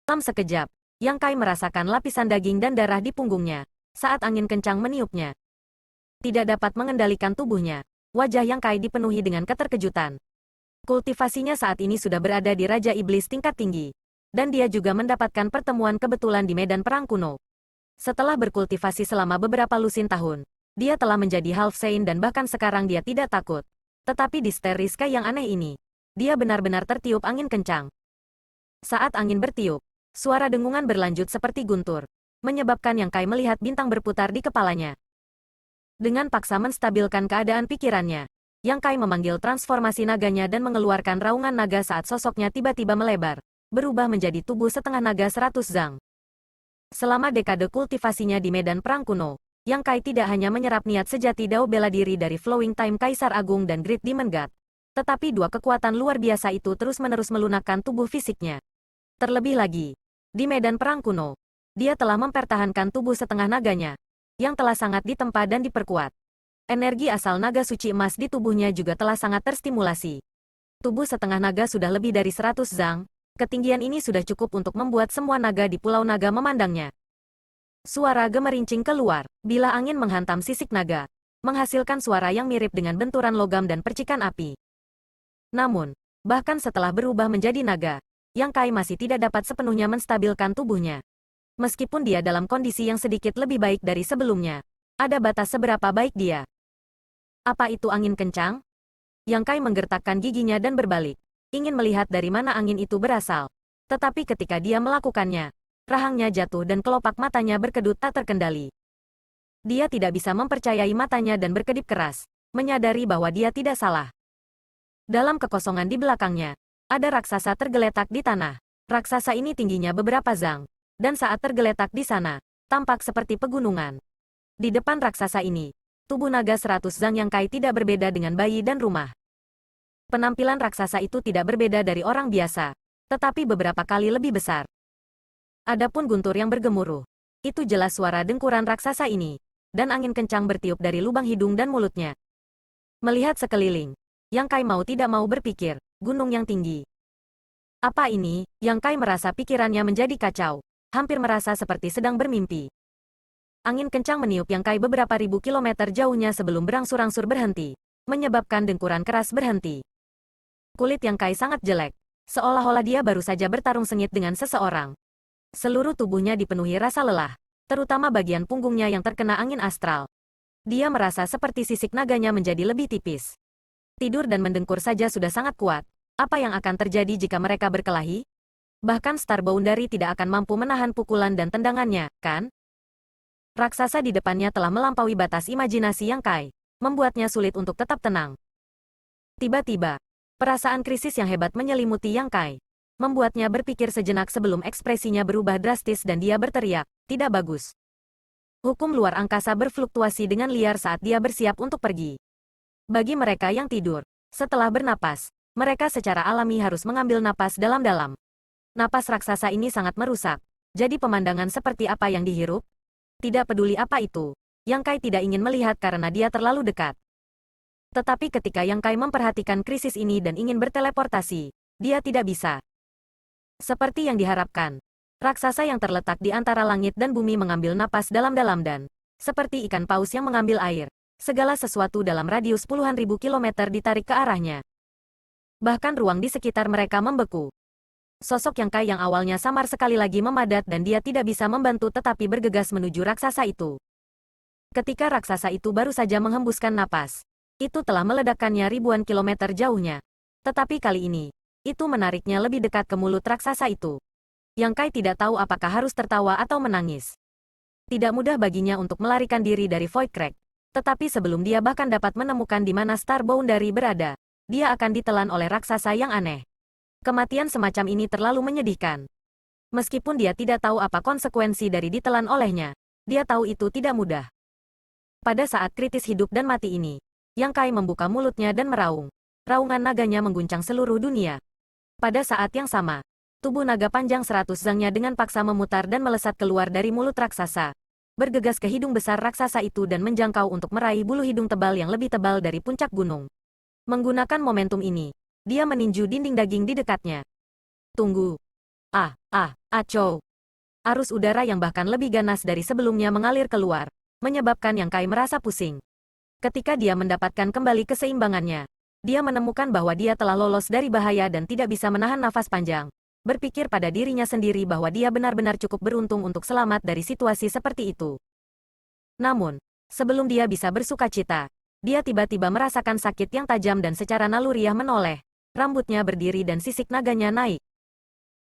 Dalam sekejap, Yang Kai merasakan lapisan daging dan darah di punggungnya saat angin kencang meniupnya. Tidak dapat mengendalikan tubuhnya. Wajah Yang Kai dipenuhi dengan keterkejutan. Kultivasinya saat ini sudah berada di Raja Iblis tingkat tinggi. Dan dia juga mendapatkan pertemuan kebetulan di medan perang kuno. Setelah berkultivasi selama beberapa lusin tahun, dia telah menjadi half saint dan bahkan sekarang dia tidak takut. Tetapi di Steriska yang aneh ini, dia benar-benar tertiup angin kencang. Saat angin bertiup, suara dengungan berlanjut seperti guntur, menyebabkan Yang Kai melihat bintang berputar di kepalanya. Dengan paksa menstabilkan keadaan pikirannya, Yang Kai memanggil transformasi naganya dan mengeluarkan raungan naga saat sosoknya tiba-tiba melebar, berubah menjadi tubuh setengah naga 100 zang. Selama dekade kultivasinya di medan perang kuno, Yang Kai tidak hanya menyerap niat sejati Dao bela diri dari Flowing Time Kaisar Agung dan Great Demon God, tetapi dua kekuatan luar biasa itu terus-menerus melunakkan tubuh fisiknya. Terlebih lagi, di medan perang kuno, dia telah mempertahankan tubuh setengah naganya, yang telah sangat ditempa dan diperkuat. Energi asal naga suci emas di tubuhnya juga telah sangat terstimulasi. Tubuh setengah naga sudah lebih dari 100 zang, ketinggian ini sudah cukup untuk membuat semua naga di Pulau Naga memandangnya. Suara gemerincing keluar, bila angin menghantam sisik naga, menghasilkan suara yang mirip dengan benturan logam dan percikan api. Namun, bahkan setelah berubah menjadi naga, Yang Kai masih tidak dapat sepenuhnya menstabilkan tubuhnya. Meskipun dia dalam kondisi yang sedikit lebih baik dari sebelumnya, ada batas seberapa baik dia. Apa itu angin kencang? Yang Kai menggertakkan giginya dan berbalik, ingin melihat dari mana angin itu berasal. Tetapi ketika dia melakukannya, rahangnya jatuh dan kelopak matanya berkedut tak terkendali. Dia tidak bisa mempercayai matanya dan berkedip keras, menyadari bahwa dia tidak salah. Dalam kekosongan di belakangnya, ada raksasa tergeletak di tanah. Raksasa ini tingginya beberapa zang, dan saat tergeletak di sana, tampak seperti pegunungan. Di depan raksasa ini, tubuh naga 100 zang Yang Kai tidak berbeda dengan bayi dan rumah. Penampilan raksasa itu tidak berbeda dari orang biasa, tetapi beberapa kali lebih besar. Adapun guntur yang bergemuruh, itu jelas suara dengkuran raksasa ini, dan angin kencang bertiup dari lubang hidung dan mulutnya. Melihat sekeliling, Yang Kai mau tidak mau berpikir, gunung yang tinggi. Apa ini? Yang Kai merasa pikirannya menjadi kacau, hampir merasa seperti sedang bermimpi. Angin kencang meniup Yang Kai beberapa ribu kilometer jauhnya sebelum berangsur-angsur berhenti, menyebabkan dengkuran keras berhenti. Kulit Yang Kai sangat jelek, seolah-olah dia baru saja bertarung sengit dengan seseorang. Seluruh tubuhnya dipenuhi rasa lelah, terutama bagian punggungnya yang terkena angin astral. Dia merasa seperti sisik naganya menjadi lebih tipis. Tidur dan mendengkur saja sudah sangat kuat. Apa yang akan terjadi jika mereka berkelahi? Bahkan Star Boundary tidak akan mampu menahan pukulan dan tendangannya, kan? Raksasa di depannya telah melampaui batas imajinasi Yang Kai, membuatnya sulit untuk tetap tenang. Tiba-tiba, perasaan krisis yang hebat menyelimuti Yang Kai, membuatnya berpikir sejenak sebelum ekspresinya berubah drastis dan dia berteriak, tidak bagus. Hukum luar angkasa berfluktuasi dengan liar saat dia bersiap untuk pergi. Bagi mereka yang tidur, setelah bernapas, mereka secara alami harus mengambil napas dalam-dalam. Napas raksasa ini sangat merusak. Jadi pemandangan seperti apa yang dihirup? Tidak peduli apa itu. Yang Kai tidak ingin melihat karena dia terlalu dekat. Tetapi ketika Yang Kai memperhatikan krisis ini dan ingin berteleportasi, dia tidak bisa. Seperti yang diharapkan, raksasa yang terletak di antara langit dan bumi mengambil napas dalam-dalam dan, seperti ikan paus yang mengambil air, segala sesuatu dalam radius puluhan ribu kilometer ditarik ke arahnya. Bahkan ruang di sekitar mereka membeku. Sosok Yang Kai yang awalnya samar sekali lagi memadat dan dia tidak bisa membantu tetapi bergegas menuju raksasa itu. Ketika raksasa itu baru saja menghembuskan napas, itu telah meledakkannya ribuan kilometer jauhnya. Tetapi kali ini, itu menariknya lebih dekat ke mulut raksasa itu. Yang Kai tidak tahu apakah harus tertawa atau menangis. Tidak mudah baginya untuk melarikan diri dari Void Crack. Tetapi sebelum dia bahkan dapat menemukan di mana Star Boundary berada, dia akan ditelan oleh raksasa yang aneh. Kematian semacam ini terlalu menyedihkan. Meskipun dia tidak tahu apa konsekuensi dari ditelan olehnya, dia tahu itu tidak mudah. Pada saat kritis hidup dan mati ini, Yang Kai membuka mulutnya dan meraung. Raungan naganya mengguncang seluruh dunia. Pada saat yang sama, tubuh naga panjang 100 zangnya dengan paksa memutar dan melesat keluar dari mulut raksasa. Bergegas ke hidung besar raksasa itu dan menjangkau untuk meraih bulu hidung tebal yang lebih tebal dari puncak gunung. Menggunakan momentum ini, dia meninju dinding daging di dekatnya. Tunggu. Aco. Arus udara yang bahkan lebih ganas dari sebelumnya mengalir keluar, menyebabkan Yang Kai merasa pusing. Ketika dia mendapatkan kembali keseimbangannya, dia menemukan bahwa dia telah lolos dari bahaya dan tidak bisa menahan nafas panjang. berpikir pada dirinya sendiri bahwa dia benar-benar cukup beruntung untuk selamat dari situasi seperti itu. Namun, sebelum dia bisa bersukacita, dia tiba-tiba merasakan sakit yang tajam dan secara naluriah menoleh. Rambutnya berdiri dan sisik naganya naik.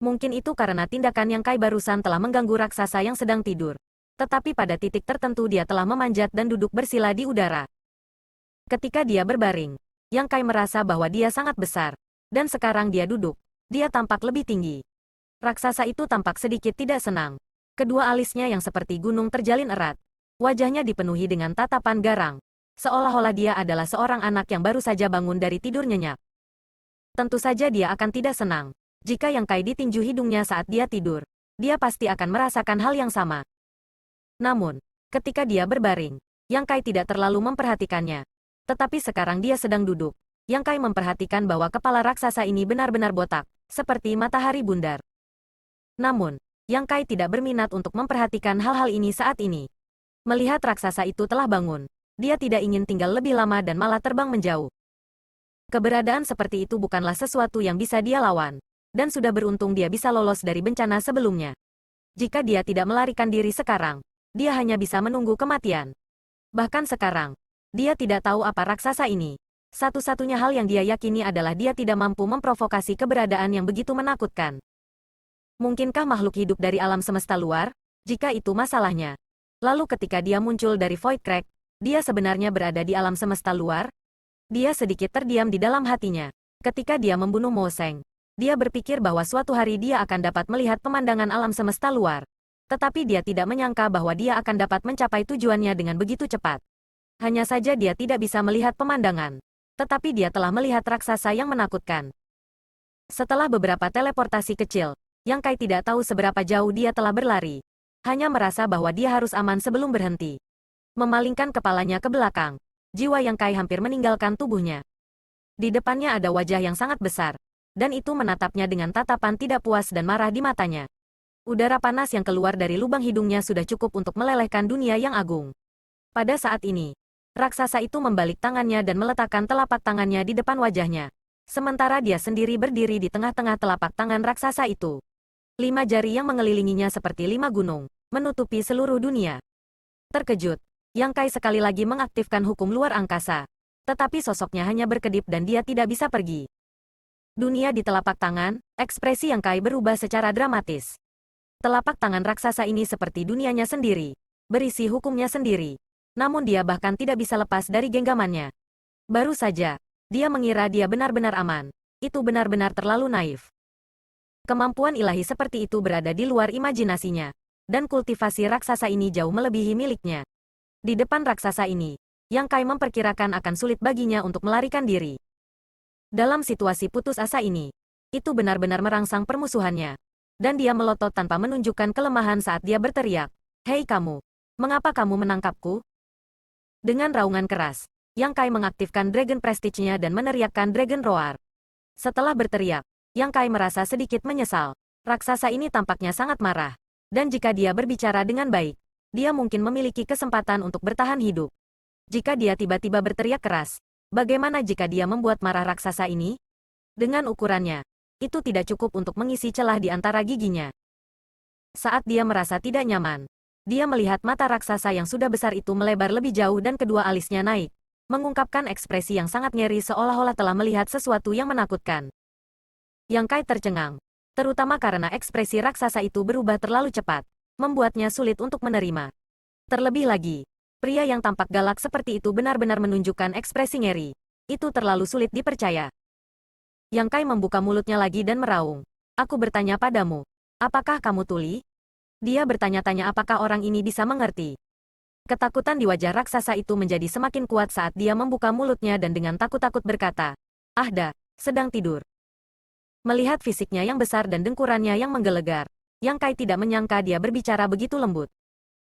Mungkin itu karena tindakan Yang Kai barusan telah mengganggu raksasa yang sedang tidur. Tetapi pada titik tertentu dia telah memanjat dan duduk bersila di udara. Ketika dia berbaring, Yang Kai merasa bahwa dia sangat besar. Dan sekarang dia duduk. Dia tampak lebih tinggi. Raksasa itu tampak sedikit tidak senang. Kedua alisnya yang seperti gunung terjalin erat. Wajahnya dipenuhi dengan tatapan garang. Seolah-olah dia adalah seorang anak yang baru saja bangun dari tidur nyenyak. Tentu saja dia akan tidak senang. Jika Yang Kai ditinju hidungnya saat dia tidur, dia pasti akan merasakan hal yang sama. Namun, ketika dia berbaring, Yang Kai tidak terlalu memperhatikannya. Tetapi sekarang dia sedang duduk. Yang Kai memperhatikan bahwa kepala raksasa ini benar-benar botak, seperti matahari bundar. Namun, Yang Kai tidak berminat untuk memperhatikan hal-hal ini saat ini. Melihat raksasa itu telah bangun, dia tidak ingin tinggal lebih lama dan malah terbang menjauh. Keberadaan seperti itu bukanlah sesuatu yang bisa dia lawan, dan sudah beruntung dia bisa lolos dari bencana sebelumnya. Jika dia tidak melarikan diri sekarang, dia hanya bisa menunggu kematian. Bahkan sekarang, dia tidak tahu apa raksasa ini. Satu-satunya hal yang dia yakini adalah dia tidak mampu memprovokasi keberadaan yang begitu menakutkan. Mungkinkah makhluk hidup dari alam semesta luar? Jika itu masalahnya. Lalu ketika dia muncul dari Void Crack, dia sebenarnya berada di alam semesta luar? Dia sedikit terdiam di dalam hatinya. Ketika dia membunuh Mo Seng, dia berpikir bahwa suatu hari dia akan dapat melihat pemandangan alam semesta luar. Tetapi dia tidak menyangka bahwa dia akan dapat mencapai tujuannya dengan begitu cepat. Hanya saja dia tidak bisa melihat pemandangan. Tetapi dia telah melihat raksasa yang menakutkan. Setelah beberapa teleportasi kecil, Yang Kai tidak tahu seberapa jauh dia telah berlari. Hanya merasa bahwa dia harus aman sebelum berhenti. Memalingkan kepalanya ke belakang, jiwa Yang Kai hampir meninggalkan tubuhnya. Di depannya ada wajah yang sangat besar, dan itu menatapnya dengan tatapan tidak puas dan marah di matanya. Udara panas yang keluar dari lubang hidungnya sudah cukup untuk melelehkan dunia yang agung. Pada saat ini, raksasa itu membalik tangannya dan meletakkan telapak tangannya di depan wajahnya. Sementara dia sendiri berdiri di tengah-tengah telapak tangan raksasa itu. 5 jari yang mengelilinginya seperti 5 gunung, menutupi seluruh dunia. Terkejut, Yang Kai sekali lagi mengaktifkan hukum luar angkasa. Tetapi sosoknya hanya berkedip dan dia tidak bisa pergi. Dunia di telapak tangan, ekspresi Yang Kai berubah secara dramatis. Telapak tangan raksasa ini seperti dunianya sendiri, berisi hukumnya sendiri. Namun dia bahkan tidak bisa lepas dari genggamannya. Baru saja, dia mengira dia benar-benar aman. Itu benar-benar terlalu naif. Kemampuan ilahi seperti itu berada di luar imajinasinya. Dan kultivasi raksasa ini jauh melebihi miliknya. Di depan raksasa ini, Yang Kai memperkirakan akan sulit baginya untuk melarikan diri. Dalam situasi putus asa ini, itu benar-benar merangsang permusuhannya. Dan dia melotot tanpa menunjukkan kelemahan saat dia berteriak, "Hei kamu, mengapa kamu menangkapku?" Dengan raungan keras, Yang Kai mengaktifkan Dragon Prestige-nya dan meneriakkan Dragon Roar. Setelah berteriak, Yang Kai merasa sedikit menyesal. Raksasa ini tampaknya sangat marah. Dan jika dia berbicara dengan baik, dia mungkin memiliki kesempatan untuk bertahan hidup. Jika dia tiba-tiba berteriak keras, bagaimana jika dia membuat marah raksasa ini? Dengan ukurannya, itu tidak cukup untuk mengisi celah di antara giginya. Saat dia merasa tidak nyaman, dia melihat mata raksasa yang sudah besar itu melebar lebih jauh dan kedua alisnya naik, mengungkapkan ekspresi yang sangat ngeri seolah-olah telah melihat sesuatu yang menakutkan. Yang Kai tercengang, terutama karena ekspresi raksasa itu berubah terlalu cepat, membuatnya sulit untuk menerima. Terlebih lagi, pria yang tampak galak seperti itu benar-benar menunjukkan ekspresi ngeri. Itu terlalu sulit dipercaya. Yang Kai membuka mulutnya lagi dan meraung. "Aku bertanya padamu, apakah kamu tuli?" Dia bertanya-tanya apakah orang ini bisa mengerti. Ketakutan di wajah raksasa itu menjadi semakin kuat saat dia membuka mulutnya dan dengan takut-takut berkata, "Ahda, sedang tidur." Melihat fisiknya yang besar dan dengkurannya yang menggelegar, Yang Kai tidak menyangka dia berbicara begitu lembut.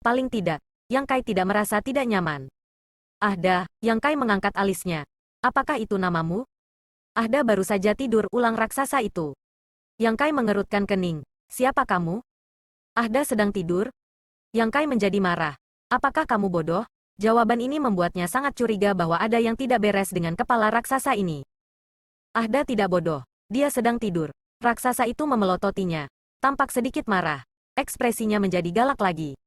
Paling tidak, Yang Kai tidak merasa tidak nyaman. "Ahda," Yang Kai mengangkat alisnya. "Apakah itu namamu?" "Ahda baru saja tidur," ulang raksasa itu. Yang Kai mengerutkan kening. "Siapa kamu?" "Ahda sedang tidur?" Yang Kai menjadi marah. "Apakah kamu bodoh?" Jawaban ini membuatnya sangat curiga bahwa ada yang tidak beres dengan kepala raksasa ini. Ahda tidak bodoh. Dia sedang tidur. Raksasa itu memelototinya. Tampak sedikit marah. Ekspresinya menjadi galak lagi.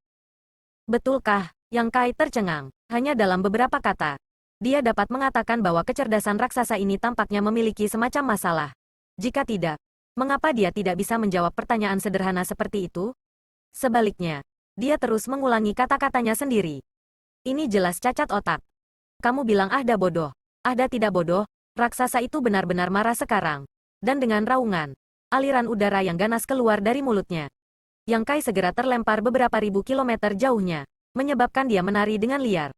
Betulkah? Yang Kai tercengang. Hanya dalam beberapa kata. Dia dapat mengatakan bahwa kecerdasan raksasa ini tampaknya memiliki semacam masalah. Jika tidak, mengapa dia tidak bisa menjawab pertanyaan sederhana seperti itu? Sebaliknya, dia terus mengulangi kata-katanya sendiri. Ini jelas cacat otak. Kamu bilang Ahda bodoh. Ahda tidak bodoh. Raksasa itu benar-benar marah sekarang. Dan dengan raungan, aliran udara yang ganas keluar dari mulutnya. Yang Kai segera terlempar beberapa ribu kilometer jauhnya, menyebabkan dia menari dengan liar.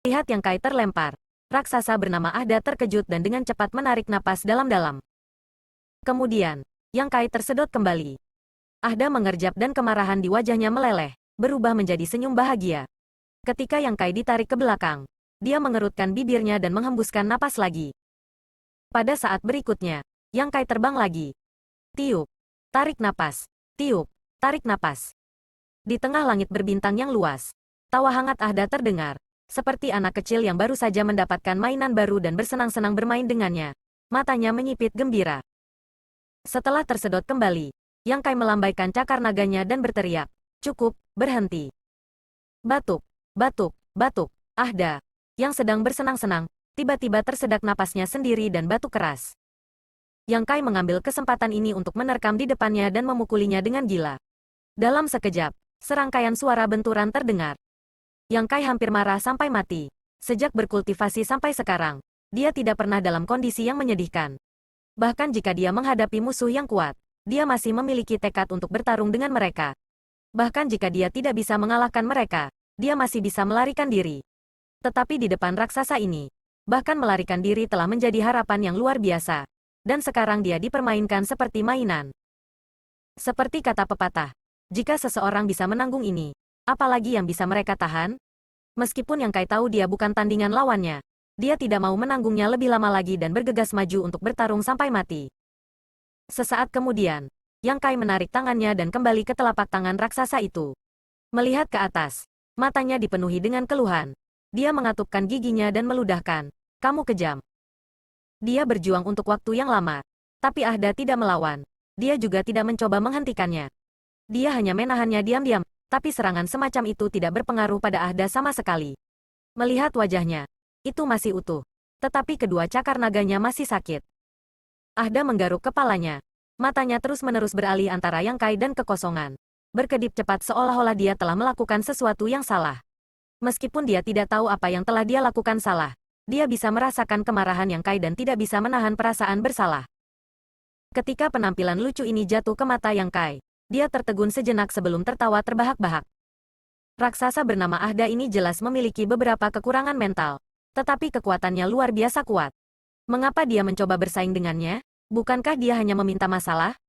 Lihat Yang Kai terlempar. Raksasa bernama Ahda terkejut dan dengan cepat menarik napas dalam-dalam. Kemudian, Yang Kai tersedot kembali. Ahda mengerjap dan kemarahan di wajahnya meleleh, berubah menjadi senyum bahagia. Ketika Yang Kai ditarik ke belakang, dia mengerutkan bibirnya dan menghembuskan napas lagi. Pada saat berikutnya, Yang Kai terbang lagi. Tiup. Tarik napas. Tiup. Tarik napas. Di tengah langit berbintang yang luas, tawa hangat Ahda terdengar. Seperti anak kecil yang baru saja mendapatkan mainan baru dan bersenang-senang bermain dengannya. Matanya menyipit gembira. Setelah tersedot kembali, Yang Kai melambaikan cakar naganya dan berteriak, "Cukup, berhenti." Batuk, batuk, batuk. Ahda, yang sedang bersenang-senang, tiba-tiba tersedak napasnya sendiri dan batuk keras. Yang Kai mengambil kesempatan ini untuk menerkam di depannya dan memukulinya dengan gila. Dalam sekejap, serangkaian suara benturan terdengar. Yang Kai hampir marah sampai mati. Sejak berkultivasi sampai sekarang, dia tidak pernah dalam kondisi yang menyedihkan. Bahkan jika dia menghadapi musuh yang kuat, dia masih memiliki tekad untuk bertarung dengan mereka. Bahkan jika dia tidak bisa mengalahkan mereka, dia masih bisa melarikan diri. Tetapi di depan raksasa ini, bahkan melarikan diri telah menjadi harapan yang luar biasa. Dan sekarang dia dipermainkan seperti mainan. Seperti kata pepatah, jika seseorang bisa menanggung ini, apalagi yang bisa mereka tahan? Meskipun Yang Kai tahu dia bukan tandingan lawannya, dia tidak mau menanggungnya lebih lama lagi dan bergegas maju untuk bertarung sampai mati. Sesaat kemudian, Yang Kai menarik tangannya dan kembali ke telapak tangan raksasa itu. Melihat ke atas, matanya dipenuhi dengan keluhan. Dia mengatupkan giginya dan meludahkan, "Kamu kejam." Dia berjuang untuk waktu yang lama, tapi Ahda tidak melawan. Dia juga tidak mencoba menghentikannya. Dia hanya menahannya diam-diam, tapi serangan semacam itu tidak berpengaruh pada Ahda sama sekali. Melihat wajahnya, itu masih utuh, tetapi kedua cakar naganya masih sakit. Ahda menggaruk kepalanya. Matanya terus-menerus beralih antara Yang Kai dan kekosongan. Berkedip cepat seolah-olah dia telah melakukan sesuatu yang salah. Meskipun dia tidak tahu apa yang telah dia lakukan salah, dia bisa merasakan kemarahan Yang Kai dan tidak bisa menahan perasaan bersalah. Ketika penampilan lucu ini jatuh ke mata Yang Kai, dia tertegun sejenak sebelum tertawa terbahak-bahak. Raksasa bernama Ahda ini jelas memiliki beberapa kekurangan mental, tetapi kekuatannya luar biasa kuat. Mengapa dia mencoba bersaing dengannya? Bukankah dia hanya meminta masalah?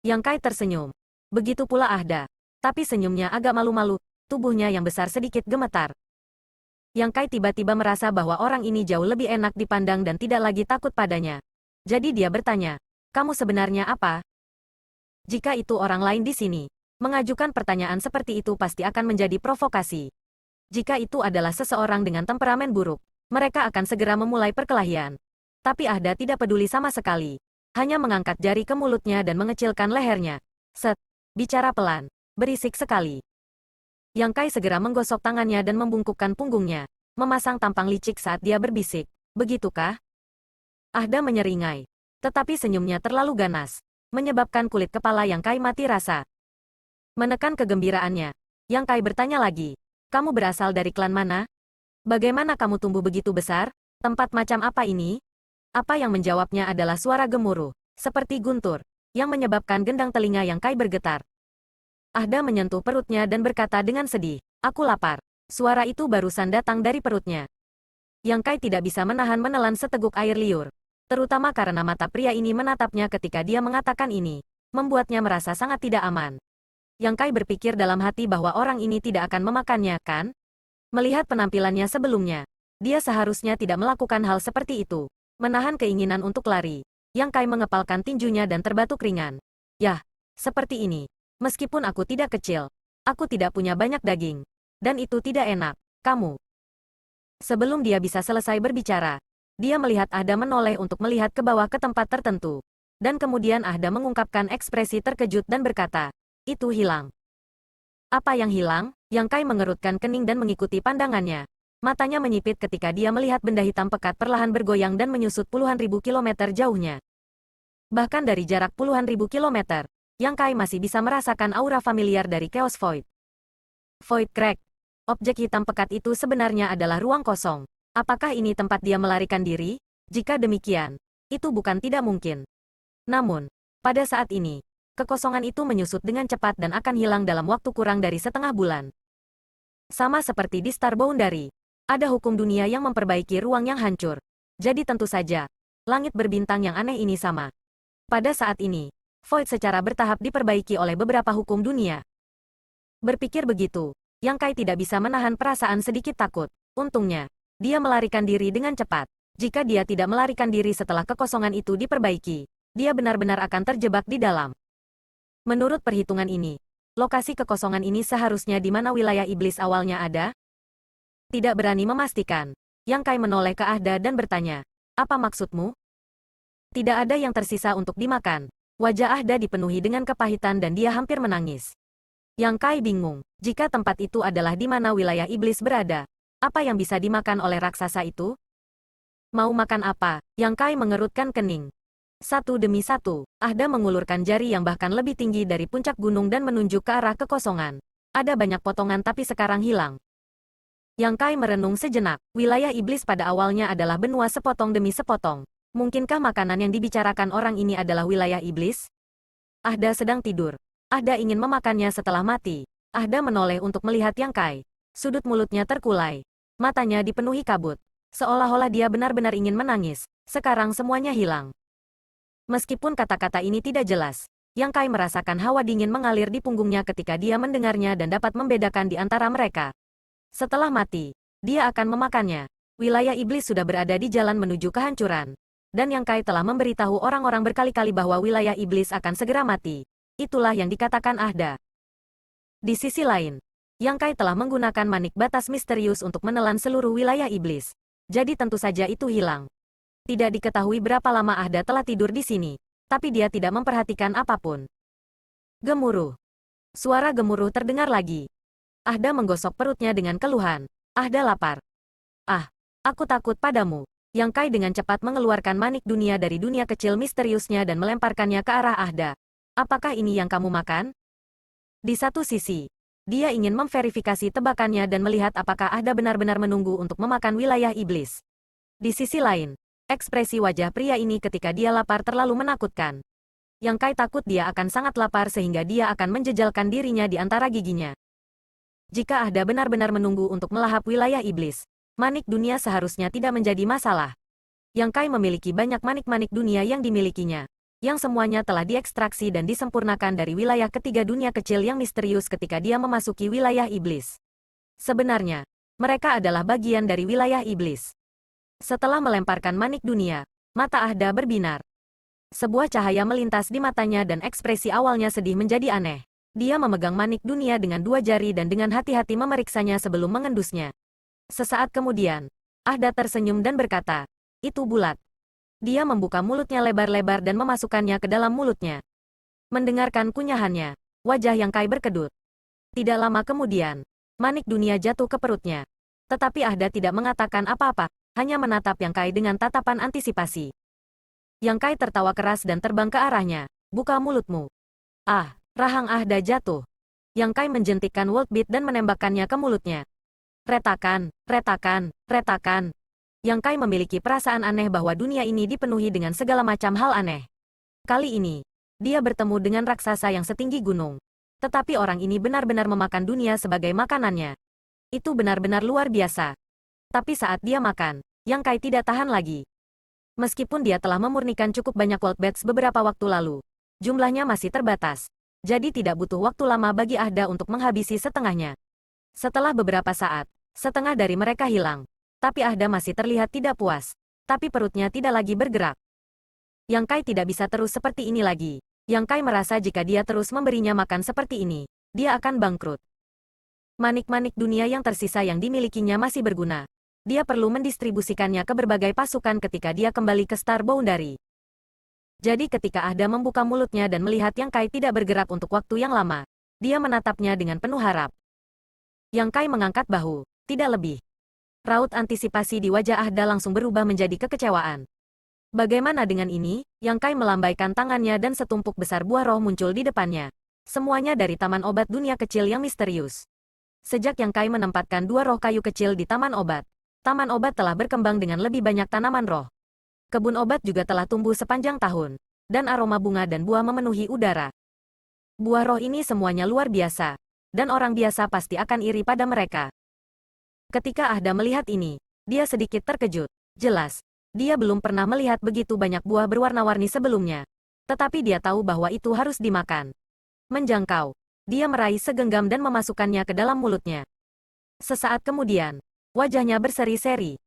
Yang Kai tersenyum. Begitu pula Ahda. Tapi senyumnya agak malu-malu, tubuhnya yang besar sedikit gemetar. Yang Kai tiba-tiba merasa bahwa orang ini jauh lebih enak dipandang dan tidak lagi takut padanya. Jadi dia bertanya, "Kamu sebenarnya apa?" Jika itu orang lain di sini, mengajukan pertanyaan seperti itu pasti akan menjadi provokasi. Jika itu adalah seseorang dengan temperamen buruk, mereka akan segera memulai perkelahian. Tapi Ahda tidak peduli sama sekali. Hanya mengangkat jari ke mulutnya dan mengecilkan lehernya. Set. Bicara pelan. Berisik sekali. Yang Kai segera menggosok tangannya dan membungkukkan punggungnya, memasang tampang licik saat dia berbisik. "Begitukah?" Ahda menyeringai. Tetapi senyumnya terlalu ganas, menyebabkan kulit kepala Yang Kai mati rasa. Menekan kegembiraannya, Yang Kai bertanya lagi, "Kamu berasal dari klan mana? Bagaimana kamu tumbuh begitu besar? Tempat macam apa ini?" Apa yang menjawabnya adalah suara gemuruh, seperti guntur, yang menyebabkan gendang telinga Yang Kai bergetar. Ahda menyentuh perutnya dan berkata dengan sedih, "Aku lapar." Suara itu barusan datang dari perutnya. Yang Kai tidak bisa menahan menelan seteguk air liur. Terutama karena mata pria ini menatapnya ketika dia mengatakan ini, membuatnya merasa sangat tidak aman. Yang Kai berpikir dalam hati bahwa orang ini tidak akan memakannya, kan? Melihat penampilannya sebelumnya, dia seharusnya tidak melakukan hal seperti itu. Menahan keinginan untuk lari, Yang Kai mengepalkan tinjunya dan terbatuk ringan. "Yah, seperti ini. Meskipun aku tidak kecil, aku tidak punya banyak daging. Dan itu tidak enak, kamu." Sebelum dia bisa selesai berbicara, Dia melihat Ahda menoleh untuk melihat ke bawah ke tempat tertentu. Dan kemudian Ahda mengungkapkan ekspresi terkejut dan berkata, "Itu hilang." "Apa yang hilang?" Yang Kai mengerutkan kening dan mengikuti pandangannya. Matanya menyipit ketika dia melihat benda hitam pekat perlahan bergoyang dan menyusut puluhan ribu kilometer jauhnya. Bahkan dari jarak puluhan ribu kilometer, Yang Kai masih bisa merasakan aura familiar dari Chaos Void. Void Crack. Objek hitam pekat itu sebenarnya adalah ruang kosong. Apakah ini tempat dia melarikan diri? Jika demikian, itu bukan tidak mungkin. Namun, pada saat ini, kekosongan itu menyusut dengan cepat dan akan hilang dalam waktu kurang dari setengah bulan. Sama seperti di Star Boundary, ada hukum dunia yang memperbaiki ruang yang hancur. Jadi tentu saja, langit berbintang yang aneh ini sama. Pada saat ini, Void secara bertahap diperbaiki oleh beberapa hukum dunia. Berpikir begitu, Yang Kai tidak bisa menahan perasaan sedikit takut. Untungnya, dia melarikan diri dengan cepat. Jika dia tidak melarikan diri setelah kekosongan itu diperbaiki, dia benar-benar akan terjebak di dalam. Menurut perhitungan ini, lokasi kekosongan ini seharusnya di mana wilayah iblis awalnya ada? Tidak berani memastikan. Yang Kai menoleh ke Ahda dan bertanya, "Apa maksudmu?" Tidak ada yang tersisa untuk dimakan. Wajah Ahda dipenuhi dengan kepahitan dan dia hampir menangis. Yang Kai bingung, jika tempat itu adalah di mana wilayah iblis berada, apa yang bisa dimakan oleh raksasa itu? Mau makan apa? Yang Kai mengerutkan kening. Satu demi satu, Ahda mengulurkan jari yang bahkan lebih tinggi dari puncak gunung dan menunjuk ke arah kekosongan. Ada banyak potongan tapi sekarang hilang. Yang Kai merenung sejenak. Wilayah iblis pada awalnya adalah benua sepotong demi sepotong. Mungkinkah makanan yang dibicarakan orang ini adalah wilayah iblis? Ahda sedang tidur. Ahda ingin memakannya setelah mati. Ahda menoleh untuk melihat Yang Kai. Sudut mulutnya terkulai. Matanya dipenuhi kabut. Seolah-olah dia benar-benar ingin menangis. Sekarang semuanya hilang. Meskipun kata-kata ini tidak jelas, Yang Kai merasakan hawa dingin mengalir di punggungnya ketika dia mendengarnya dan dapat membedakan di antara mereka. Setelah mati, dia akan memakannya. Wilayah iblis sudah berada di jalan menuju kehancuran. Dan Yang Kai telah memberitahu orang-orang berkali-kali bahwa wilayah iblis akan segera mati. Itulah yang dikatakan Ahda. Di sisi lain, Yang Kai telah menggunakan manik batas misterius untuk menelan seluruh wilayah iblis. Jadi tentu saja itu hilang. Tidak diketahui berapa lama Ahda telah tidur di sini, tapi dia tidak memperhatikan apapun. Gemuruh. Suara gemuruh terdengar lagi. Ahda menggosok perutnya dengan keluhan. Ahda lapar. "Ah, aku takut padamu." Yang Kai dengan cepat mengeluarkan manik dunia dari dunia kecil misteriusnya dan melemparkannya ke arah Ahda. "Apakah ini yang kamu makan?" Di satu sisi, dia ingin memverifikasi tebakannya dan melihat apakah Ahda benar-benar menunggu untuk memakan wilayah iblis. Di sisi lain, ekspresi wajah pria ini ketika dia lapar terlalu menakutkan. Yang Kai takut dia akan sangat lapar sehingga dia akan menjejalkan dirinya di antara giginya. Jika Ahda benar-benar menunggu untuk melahap wilayah iblis, manik dunia seharusnya tidak menjadi masalah. Yang Kai memiliki banyak manik-manik dunia yang dimilikinya, yang semuanya telah diekstraksi dan disempurnakan dari wilayah ketiga dunia kecil yang misterius ketika dia memasuki wilayah iblis. Sebenarnya, mereka adalah bagian dari wilayah iblis. Setelah melemparkan manik dunia, mata Ahda berbinar. Sebuah cahaya melintas di matanya dan ekspresi awalnya sedih menjadi aneh. Dia memegang manik dunia dengan dua jari dan dengan hati-hati memeriksanya sebelum mengendusnya. Sesaat kemudian, Ahda tersenyum dan berkata, "Itu bulat." Dia membuka mulutnya lebar-lebar dan memasukkannya ke dalam mulutnya. Mendengarkan kunyahannya, wajah Yang Kai berkedut. Tidak lama kemudian, manik dunia jatuh ke perutnya. Tetapi Ahda tidak mengatakan apa-apa, hanya menatap Yang Kai dengan tatapan antisipasi. Yang Kai tertawa keras dan terbang ke arahnya. "Buka mulutmu." Ah, rahang Ahda jatuh. Yang Kai menjentikkan World Beat dan menembakkannya ke mulutnya. Retakan, retakan, retakan. Yang Kai memiliki perasaan aneh bahwa dunia ini dipenuhi dengan segala macam hal aneh. Kali ini, dia bertemu dengan raksasa yang setinggi gunung. Tetapi orang ini benar-benar memakan dunia sebagai makanannya. Itu benar-benar luar biasa. Tapi saat dia makan, Yang Kai tidak tahan lagi. Meskipun dia telah memurnikan cukup banyak World Beats beberapa waktu lalu, jumlahnya masih terbatas. Jadi tidak butuh waktu lama bagi Ahda untuk menghabisi setengahnya. Setelah beberapa saat, setengah dari mereka hilang. Tapi Ahda masih terlihat tidak puas. Tapi perutnya tidak lagi bergerak. Yang Kai tidak bisa terus seperti ini lagi. Yang Kai merasa jika dia terus memberinya makan seperti ini, dia akan bangkrut. Manik-manik dunia yang tersisa yang dimilikinya masih berguna. Dia perlu mendistribusikannya ke berbagai pasukan ketika dia kembali ke Star Boundary. Jadi ketika Ahda membuka mulutnya dan melihat Yang Kai tidak bergerak untuk waktu yang lama, dia menatapnya dengan penuh harap. Yang Kai mengangkat bahu, tidak lebih. Raut antisipasi di wajah Ahda langsung berubah menjadi kekecewaan. Bagaimana dengan ini? Yang Kai melambaikan tangannya dan setumpuk besar buah roh muncul di depannya. Semuanya dari taman obat dunia kecil yang misterius. Sejak Yang Kai menempatkan 2 roh kayu kecil di taman obat telah berkembang dengan lebih banyak tanaman roh. Kebun obat juga telah tumbuh sepanjang tahun, dan aroma bunga dan buah memenuhi udara. Buah roh ini semuanya luar biasa, dan orang biasa pasti akan iri pada mereka. Ketika Ahda melihat ini, dia sedikit terkejut. Jelas, dia belum pernah melihat begitu banyak buah berwarna-warni sebelumnya. Tetapi dia tahu bahwa itu harus dimakan. Menjangkau, dia meraih segenggam dan memasukkannya ke dalam mulutnya. Sesaat kemudian, wajahnya berseri-seri.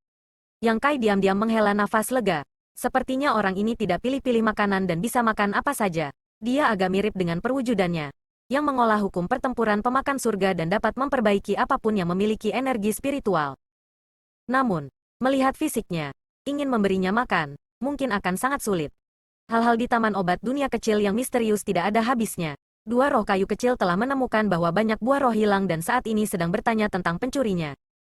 Yang Kai diam-diam menghela nafas lega. Sepertinya orang ini tidak pilih-pilih makanan dan bisa makan apa saja. Dia agak mirip dengan perwujudannya, yang mengolah hukum pertempuran pemakan surga dan dapat memperbaiki apapun yang memiliki energi spiritual. Namun, melihat fisiknya, ingin memberinya makan, mungkin akan sangat sulit. Hal-hal di taman obat dunia kecil yang misterius tidak ada habisnya. 2 roh kayu kecil telah menemukan bahwa banyak buah roh hilang dan saat ini sedang bertanya tentang pencurinya.